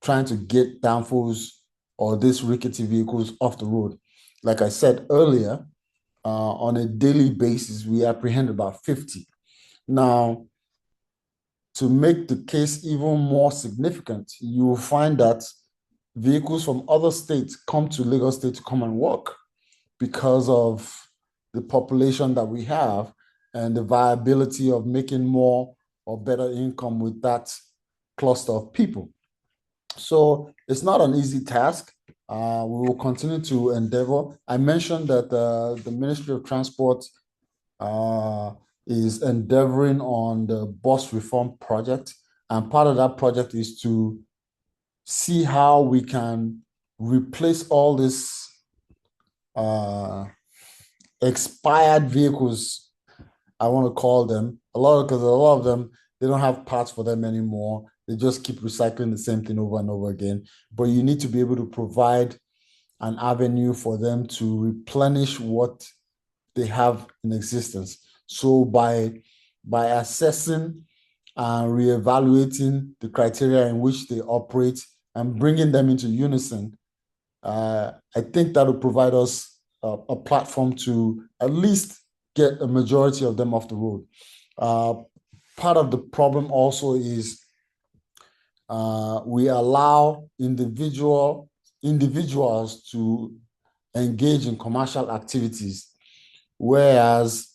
Speaker 2: trying to get downfalls or these rickety vehicles off the road. Like I said earlier, on a daily basis, we apprehend about 50. Now, to make the case even more significant, you will find that vehicles from other states come to Lagos State to come and work because of the population that we have and the viability of making more or better income with that cluster of people. So it's not an easy task. We will continue to endeavor. I mentioned that the Ministry of Transport is endeavoring on the bus reform project. And part of that project is to see how we can replace all these expired vehicles, I want to call them. Because a lot of them, they don't have parts for them anymore. They just keep recycling the same thing over and over again. But you need to be able to provide an avenue for them to replenish what they have in existence. So by assessing and reevaluating the criteria in which they operate and bringing them into unison, I think that will provide us a platform to at least get a majority of them off the road. Part of the problem also is we allow individuals to engage in commercial activities, whereas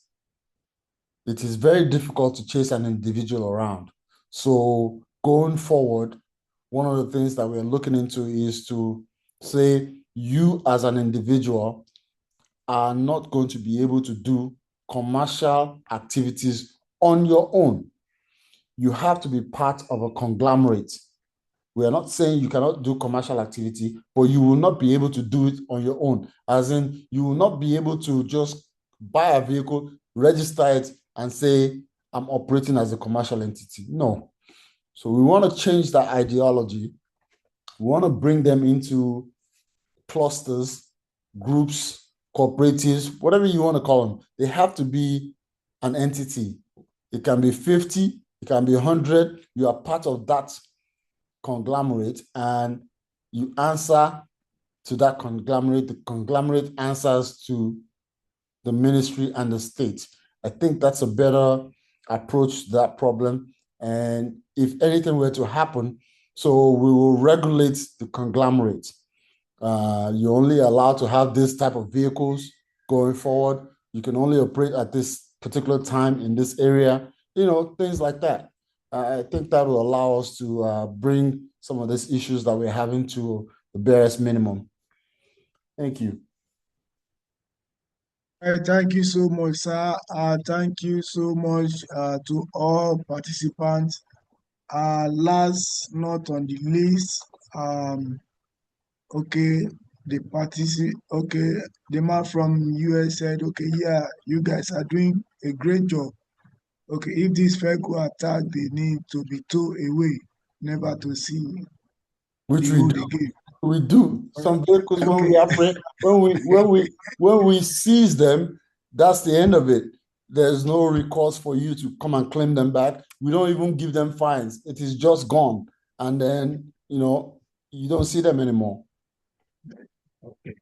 Speaker 2: it is very difficult to chase an individual around. So going forward, one of the things that we're looking into is to say you as an individual are not going to be able to do commercial activities on your own. You have to be part of a conglomerate. We are not saying you cannot do commercial activity, but you will not be able to do it on your own. As in, you will not be able to just buy a vehicle, register it, and say, I'm operating as a commercial entity. No. So we want to change that ideology. We want to bring them into clusters, groups, cooperatives, whatever you want to call them. They have to be an entity. It can be 50, it can be 100. You are part of that conglomerate and you answer to that conglomerate. The conglomerate answers to the ministry and the state. I think that's a better approach to that problem. And if anything were to happen, so we will regulate the conglomerate. You're only allowed to have this type of vehicles going forward. You can only operate at this particular time in this area, things like that. I think that will allow us to bring some of these issues that we're having to the barest minimum. Thank you.
Speaker 1: Thank you so much, sir. Thank you so much to all participants. Last not on the list, okay, the man from US said, okay, yeah, you guys are doing a great job. Okay, if this vehicle attack, they need to be towed away, never to see
Speaker 2: which
Speaker 1: the
Speaker 2: we
Speaker 1: road
Speaker 2: do.
Speaker 1: again.
Speaker 2: We do. Some vehicles when we seize them, that's the end of it. There's no recourse for you to come and claim them back. We don't even give them fines. It is just gone. And then, you don't see them anymore.
Speaker 1: Okay.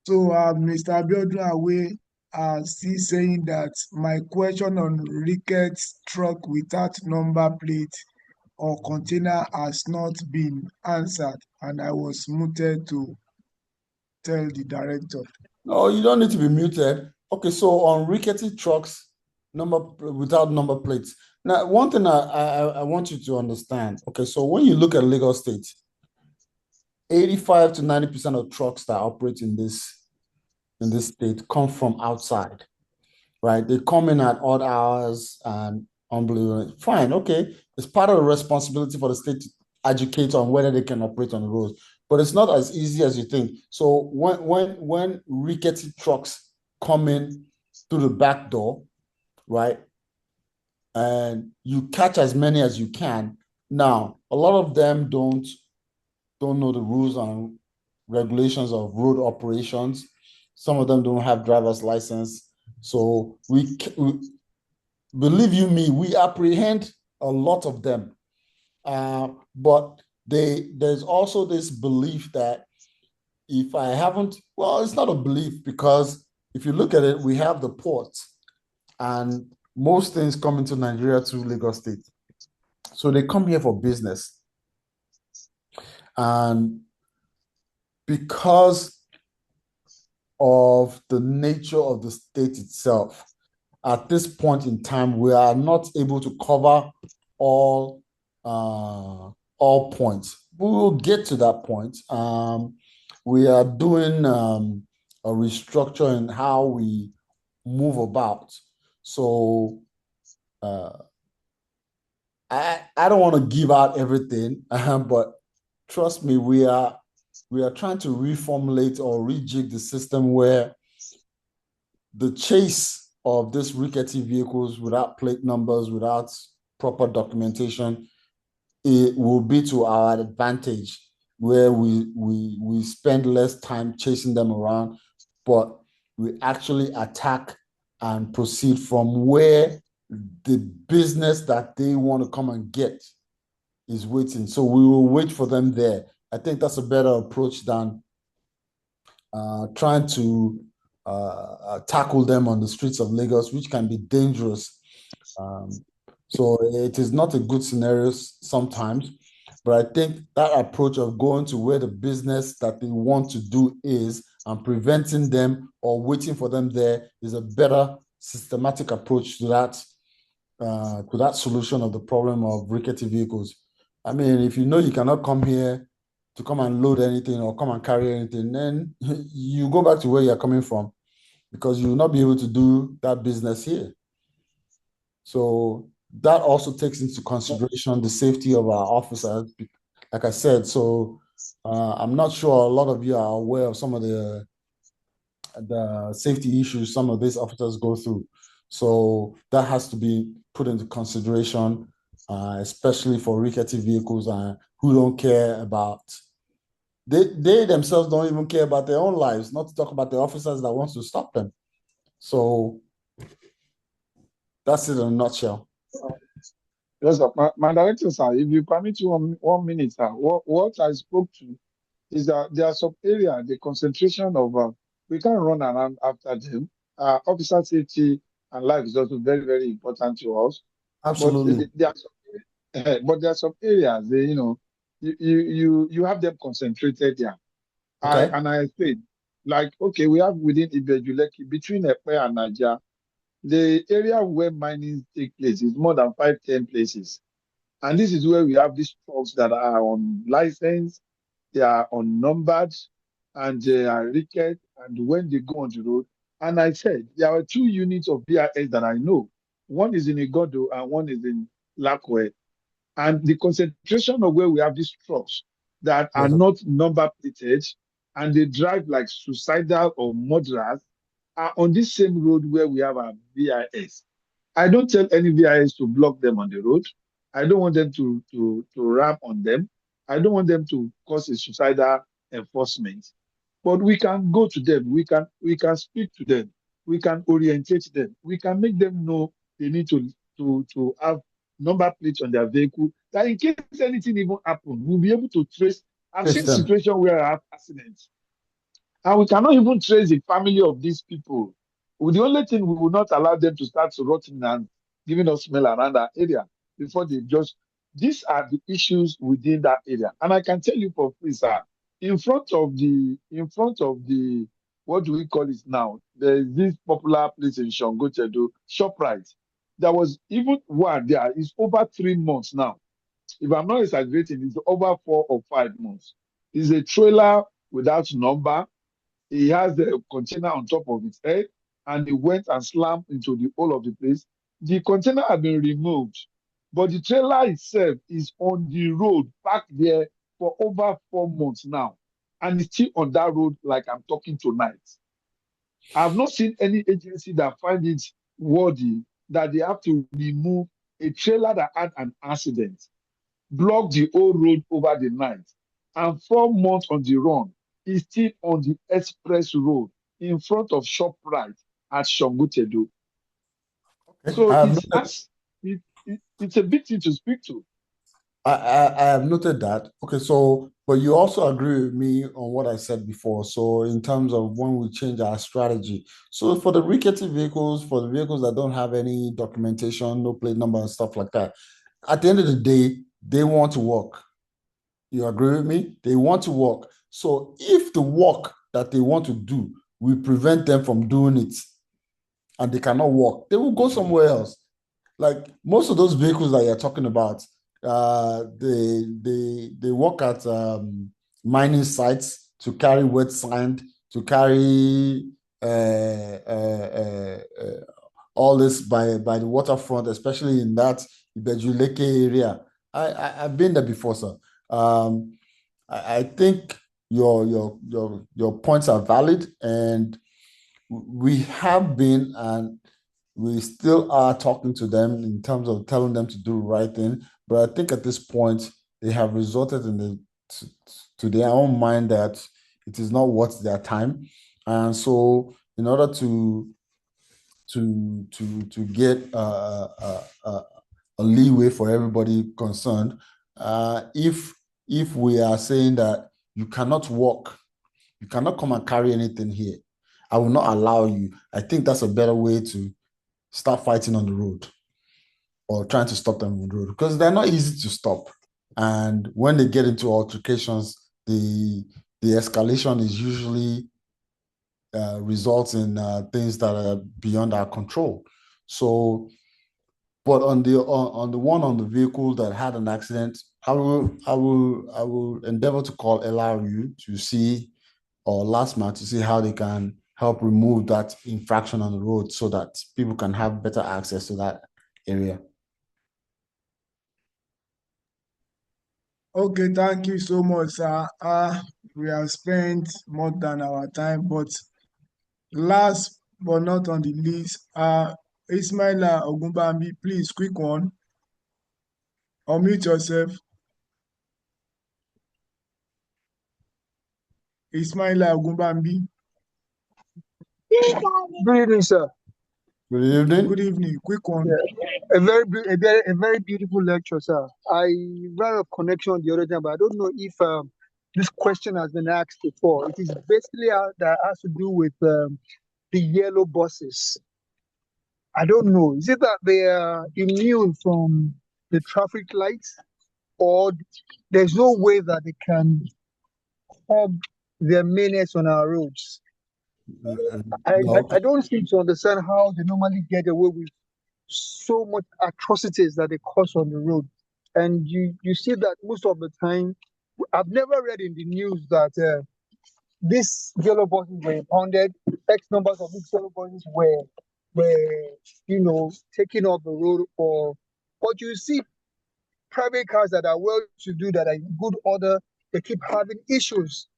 Speaker 1: So Mr. Abiodun Awe still saying that my question on ricket truck without number plate or container has not been answered, and I was muted to tell the director.
Speaker 2: No, you don't need to be muted. Okay, so on rickety trucks, without number plates. Now, one thing I want you to understand. Okay, so when you look at Lagos State, 85 to 90% of trucks that operate in this state come from outside, right? They come in at odd hours and unbelievable. Fine, okay. It's part of the responsibility for the state to educate on whether they can operate on the roads, but it's not as easy as you think. So when rickety trucks come in through the back door, right? And you catch as many as you can. Now, a lot of them don't know the rules and regulations of road operations. Some of them don't have driver's license. So we believe you me, we apprehend a lot of them. But there's also this belief that if I haven't, well, it's not a belief, because if you look at it, we have the ports and most things come into Nigeria through Lagos State. So they come here for business. And because of the nature of the state itself, at this point in time, we are not able to cover all points. We will get to that point. We are doing a restructure in how we move about. So I don't want to give out everything, but trust me, we are trying to reformulate or rejig the system where the chase of these rickety vehicles without plate numbers, without proper documentation, it will be to our advantage, where we spend less time chasing them around, but we actually attack and proceed from where the business that they want to come and get is waiting. So we will wait for them there. I think that's a better approach than trying to tackle them on the streets of Lagos, which can be dangerous. So it is not a good scenario sometimes, but I think that approach of going to where the business that they want to do is and preventing them or waiting for them there is a better systematic approach to that solution of the problem of rickety vehicles. I mean, if you know you cannot come here to come and load anything or come and carry anything, then you go back to where you're coming from, because you will not be able to do that business here. So that also takes into consideration the safety of our officers, like I said. So I'm not sure a lot of you are aware of some of the safety issues some of these officers go through. So that has to be put into consideration, especially for rickety vehicles who don't care about, they themselves don't even care about their own lives, not to talk about the officers that wants to stop them. So that's it in a nutshell.
Speaker 3: Yes, sir. My director, sir, if you permit 1 minute, sir, what I spoke to is that there are some area, the concentration of, we can't run around after them. Officer safety and life is also very, very important to us.
Speaker 2: Absolutely.
Speaker 3: But there are some areas, you have them concentrated there.
Speaker 2: Okay.
Speaker 3: I explained, like, okay, we have within Ibejuleki, between Ekpe and Naija, the area where mining take place is more than 5-10 places. And this is where we have these trucks that are on license, they are unnumbered, and they are rickety, and when they go on the road. And I said, there are 2 units of BIS that I know. One is in Igodo and one is in Lakwe. And the concentration of where we have these trucks that are not number plated and they drive like suicidal or murderers are on this same road where we have our VIS. I don't tell any VIS to block them on the road. I don't want them to ram on them. I don't want them to cause a suicidal enforcement. But we can go to them. We can speak to them. We can orientate them. We can make them know they need to have number plates on their vehicle, that in case anything even happen, we'll be able to trace. I've seen situations where I have accidents, and we cannot even trace the family of these people. The only thing, we will not allow them to start rotting and giving us smell around that area before they just. These are the issues within that area, and I can tell you for free, sir. In front of the, what do we call it now? There is this popular place in Shangotedo, ShopRite. There was even one there. It's over 3 months now. If I'm not exaggerating, it's over 4 or 5 months. It's a trailer without number. He has the container on top of his head, and he went and slammed into the whole of the place. The container had been removed, but the trailer itself is on the road, parked there for over 4 months now, and it's still on that road like I'm talking tonight. I've not seen any agency that find it worthy that they have to remove a trailer that had an accident, block the whole road over the night, and 4 months on the run is still on the express road in front of ShopRite at Shongutedo. So
Speaker 2: I have
Speaker 3: it's
Speaker 2: noted,
Speaker 3: it's a big thing to speak to.
Speaker 2: I have noted that. Okay, so but you also agree with me on what I said before. So in terms of when we change our strategy, so for the rickety vehicles, for the vehicles that don't have any documentation, no plate number and stuff like that, at the end of the day, they want to work. You agree with me? They want to work. So if the work that they want to do will prevent them from doing it and they cannot work, they will go somewhere else. Like most of those vehicles that you're talking about, they work at mining sites to carry wet sand, to carry all this by the waterfront, especially in that Ibejuleke area. I've been there before, sir. I think your points are valid, and we have been and we still are talking to them in terms of telling them to do the right thing. But I think at this point they have resorted to their own mind that it is not worth their time, and so in order to get a leeway for everybody concerned, if we are saying that you cannot walk, you cannot come and carry anything here, I will not allow you. I think that's a better way to start fighting on the road or trying to stop them on the road, because they're not easy to stop. And when they get into altercations, the escalation is usually results in things that are beyond our control. So, but on the one on the vehicle that had an accident, I will endeavor to call LRU to see, or LASTMA to see how they can help remove that infraction on the road so that people can have better access to that area.
Speaker 1: Okay, thank you so much, sir. We have spent more than our time, but last but not on the list, Ismaila Ogunbambi, please, quick one. Unmute yourself. Ismaila Ogunbambi.
Speaker 11: Good evening, sir.
Speaker 2: Good evening.
Speaker 1: Good evening. Quick one.
Speaker 11: Yeah. A very beautiful lecture, sir. I ran a connection the other time, but I don't know if this question has been asked before. It is basically that has to do with the yellow buses. I don't know. Is it that they are immune from the traffic lights, or there's no way that they can curb their menace on our roads? I don't seem to understand how they normally get away with so much atrocities that they cause on the road. And you see that most of the time. I've never read in the news that these yellow buses were impounded, X numbers of these yellow buses were taken off the road, but you see private cars that are well to do, that are in good order, they keep having issues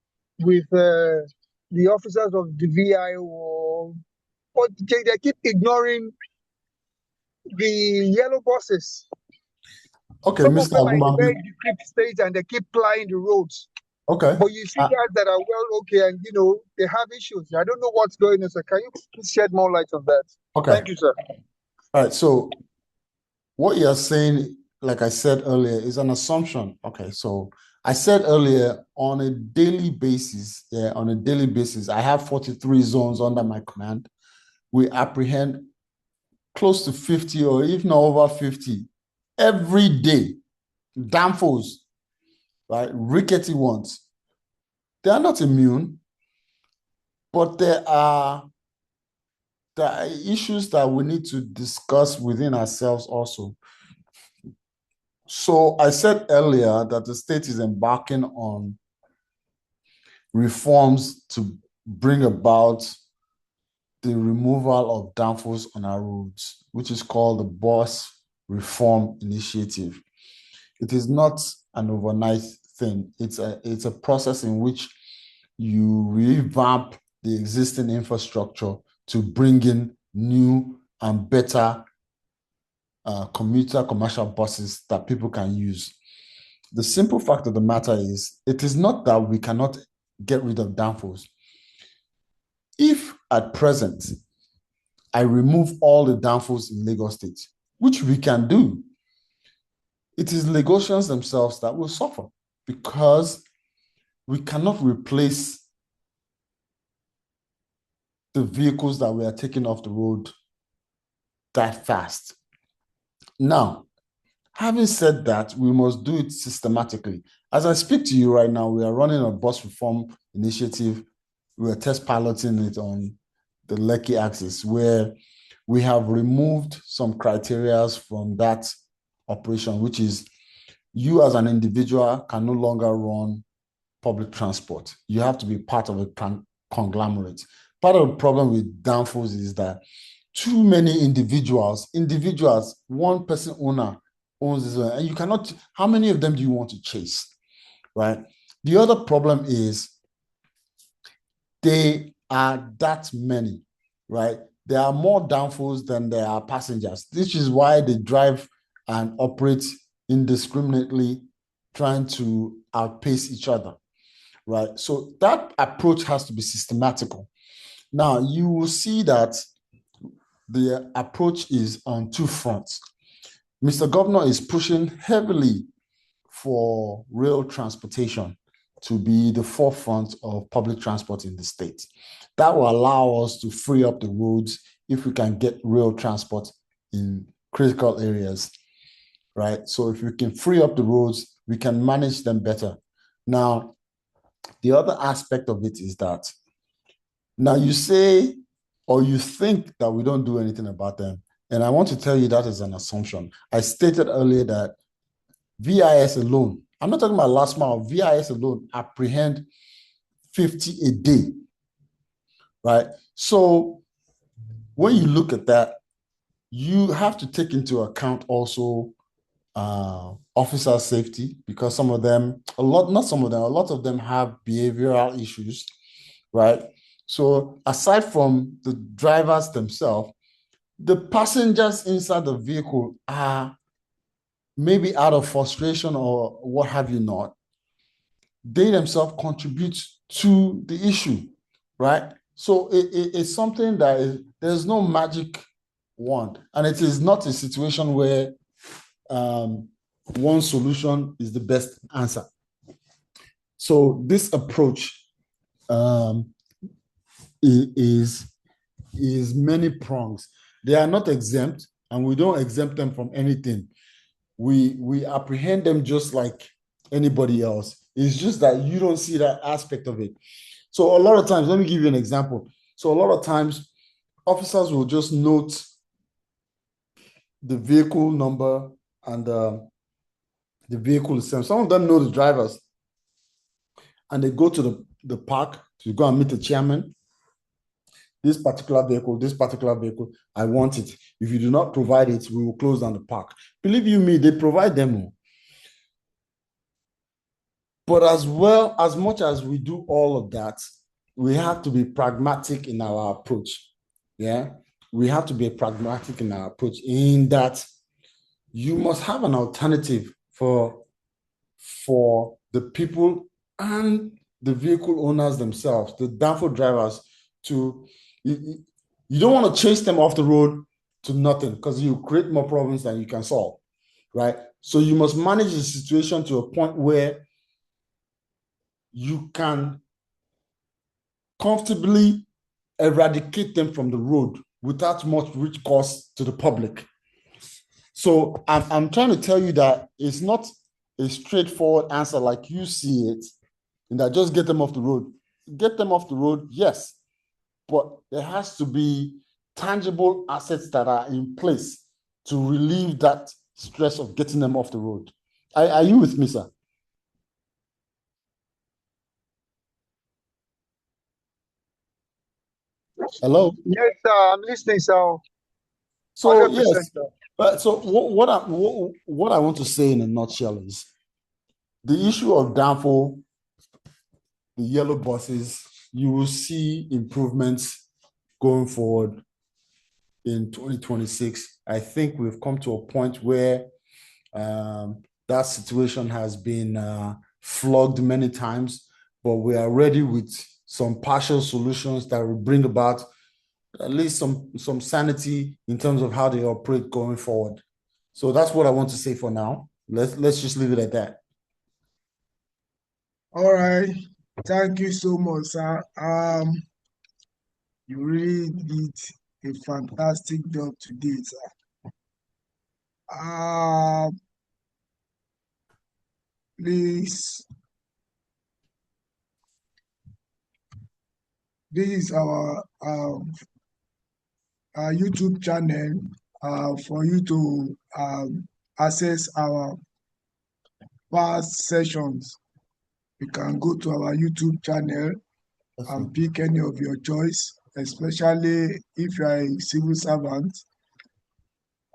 Speaker 11: with the officers of the VIO, but they keep ignoring the yellow buses.
Speaker 2: Okay,
Speaker 11: Some
Speaker 2: Mr.
Speaker 11: of them are in a very
Speaker 2: Ogunbambi.
Speaker 11: decrepit state and they keep plying the roads.
Speaker 2: Okay.
Speaker 11: But you see guys that are well okay and they have issues. I don't know what's going on, sir. Can you please shed more light on that?
Speaker 2: Okay.
Speaker 11: Thank you, sir.
Speaker 2: All right. So what you're saying, like I said earlier, is an assumption. Okay. So I said earlier, on a daily basis, I have 43 zones under my command. We apprehend close to 50 or even over 50 every day. Danfos, right? Rickety ones. They are not immune, but there are issues that we need to discuss within ourselves also. So I said earlier that the state is embarking on reforms to bring about the removal of downforce on our roads, which is called the Bus Reform Initiative. It is not an overnight thing. It's a process in which you revamp the existing infrastructure to bring in new and better commuter commercial buses that people can use. The simple fact of the matter is, it is not that we cannot get rid of danfos. If at present, I remove all the danfos in Lagos State, which we can do, it is Lagosians themselves that will suffer, because we cannot replace the vehicles that we are taking off the road that fast. Now, having said that, we must do it systematically. As I speak to you right now, we are running a bus reform initiative. We are test piloting it on the Lekki axis, where we have removed some criteria from that operation, which is you as an individual can no longer run public transport. You have to be part of a conglomerate. Part of the problem with danfos is that too many individuals, one person owner owns this one, and you cannot, how many of them do you want to chase, right? The other problem is they are that many, right? There are more danfos than there are passengers. This is why they drive and operate indiscriminately, trying to outpace each other, right? So that approach has to be systematical. Now, you will see that the approach is on two fronts. Mr. Governor is pushing heavily for rail transportation to be the forefront of public transport in the state. That will allow us to free up the roads if we can get rail transport in critical areas, right? So if we can free up the roads, we can manage them better. Now, the other aspect of it is that now you say, or you think that we don't do anything about them. And I want to tell you that is an assumption. I stated earlier that VIS alone, I'm not talking about last mile, VIS alone apprehend 50 a day, right? So when you look at that, you have to take into account also officer safety, because some of them, a lot of them have behavioral issues, right? So aside from the drivers themselves, the passengers inside the vehicle are maybe out of frustration or what have you not. They themselves contribute to the issue, right? So it's something that there's no magic wand, and it is not a situation where one solution is the best answer. So this approach is many prongs. They are not exempt, and we don't exempt them from anything. We apprehend them just like anybody else. It's just that you don't see that aspect of it. So a lot of times, let me give you an example. So a lot of times, officers will just note the vehicle number and the vehicle itself. Some of them know the drivers, and they go to the park to go and meet the chairman. This particular vehicle, I want it. If you do not provide it, we will close down the park. Believe you me, they provide them. But as much as we do all of that, we have to be pragmatic in our approach. Yeah, we have to be pragmatic in our approach, in that you must have an alternative for the people and the vehicle owners themselves, the danfo drivers, to you don't want to chase them off the road to nothing, because you create more problems than you can solve, right? So you must manage the situation to a point where you can comfortably eradicate them from the road without much rich cost to the public. So I'm trying to tell you that it's not a straightforward answer like you see it, and that just get them off the road. Get them off the road, yes, but there has to be tangible assets that are in place to relieve that stress of getting them off the road. Are you with me, sir? Hello?
Speaker 11: Yes, sir, I'm listening, sir.
Speaker 2: So
Speaker 11: 100%,
Speaker 2: yes,
Speaker 11: sir.
Speaker 2: so what I want to say in a nutshell is the issue of danfo, the yellow buses, you will see improvements going forward in 2026. I think we've come to a point where that situation has been flogged many times, but we are ready with some partial solutions that will bring about at least some sanity in terms of how they operate going forward. So that's what I want to say for now. Let's just leave it at that.
Speaker 1: All right. Thank you so much, sir. You really did a fantastic job today, sir. Please, this is our YouTube channel for you to access our past sessions. You can go to our YouTube channel and pick any of your choice, especially if you are a civil servant,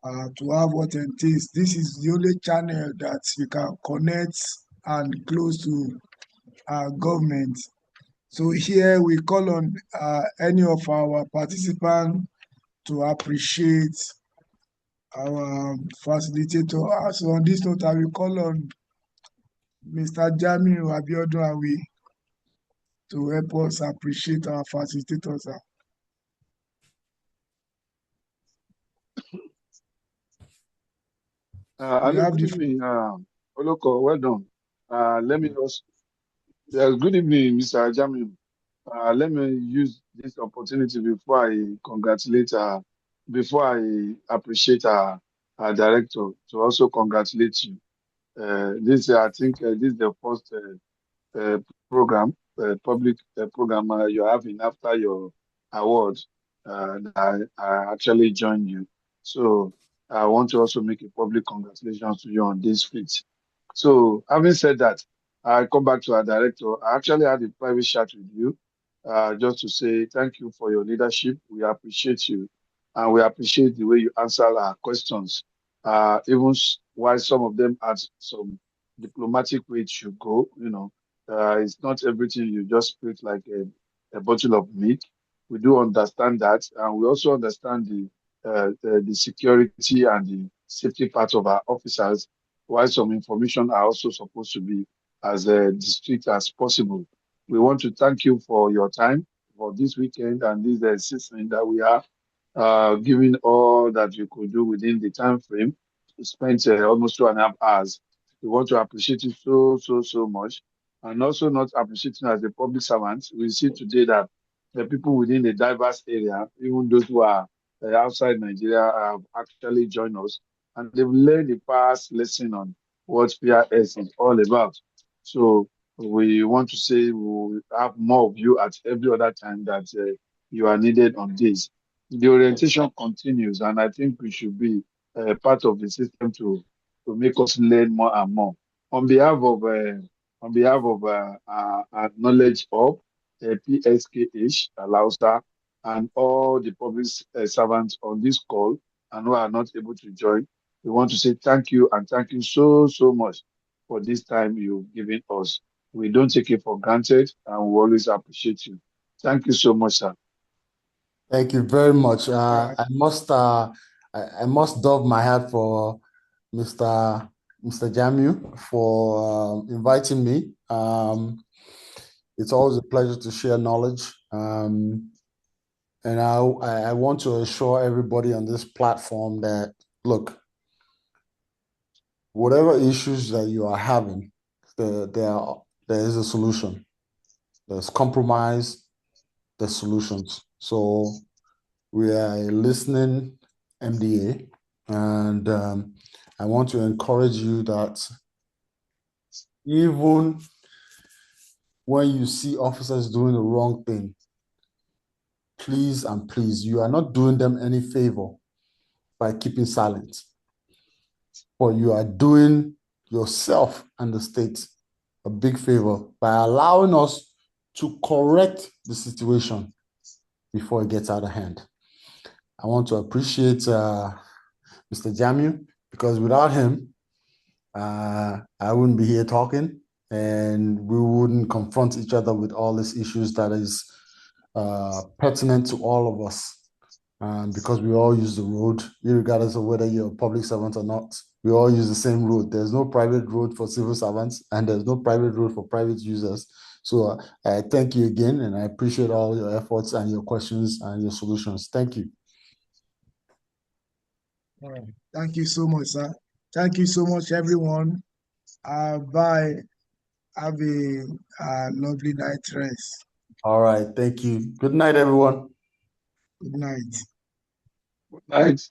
Speaker 1: to have what it is. This is the only channel that you can connect and close to government. So here we call on any of our participants to appreciate our facilitator. So on this note, I will call on Mr. Jamiu Abiodun Awi to help us appreciate our facilitators.
Speaker 3: Good evening, Oloko, well done. Let me also, good evening, Mr. Jamiu. Let me use this opportunity before I before I appreciate our director to also congratulate you. I think this is the first program, public program you're having after your award. I actually joined you. So I want to also make a public congratulations to you on this feat. So having said that, I come back to our director. I actually had a private chat with you just to say thank you for your leadership. We appreciate you, and we appreciate the way you answer our questions, even while some of them had some diplomatic way to go. It's not everything you just speak like a bottle of milk. We do understand that, and we also understand the security and the safety part of our officers, while some information are also supposed to be as discreet as possible. We want to thank you for your time for this weekend and this season that we are giving all that you could do within the time frame. We spent almost 2.5 hours. We want to appreciate you so much, and also not appreciating as a public servant. We see today that the people within the diverse area, even those who are outside Nigeria, have actually joined us, and they've learned the past lesson on what PRS is all about. So we want to say we'll have more of you at every other time that you are needed on this. The orientation continues, and I think we should be part of the system to make us learn more and more. On behalf of our Knowledge Hub, PSKH, Alausa, and all the public servants on this call and who are not able to join, we want to say thank you, and thank you so much for this time you've given us. We don't take it for granted, and we always appreciate you. Thank you so much, sir.
Speaker 2: Thank you very much. I must doff my hat for Mr. Jamiu for inviting me. It's always a pleasure to share knowledge. And I want to assure everybody on this platform that, look, whatever issues that you are having, there is a solution. There's compromise, there's solutions. So we are a listening MDA, and I want to encourage you that even when you see officers doing the wrong thing, please, you are not doing them any favor by keeping silent, but you are doing yourself and the state a big favor by allowing us to correct the situation before it gets out of hand. I want to appreciate Mr. Jamiu, because without him, I wouldn't be here talking, and we wouldn't confront each other with all these issues that is pertinent to all of us. Because we all use the road, regardless of whether you're a public servant or not. We all use the same road. There's no private road for civil servants, and there's no private road for private users. So I thank you again, and I appreciate all your efforts and your questions and your solutions. Thank you.
Speaker 1: All right. Thank you so much, sir. Thank you so much, everyone. Bye. Have a lovely night rest.
Speaker 2: All right. Thank you. Good night, everyone.
Speaker 1: Good night.
Speaker 3: Good night.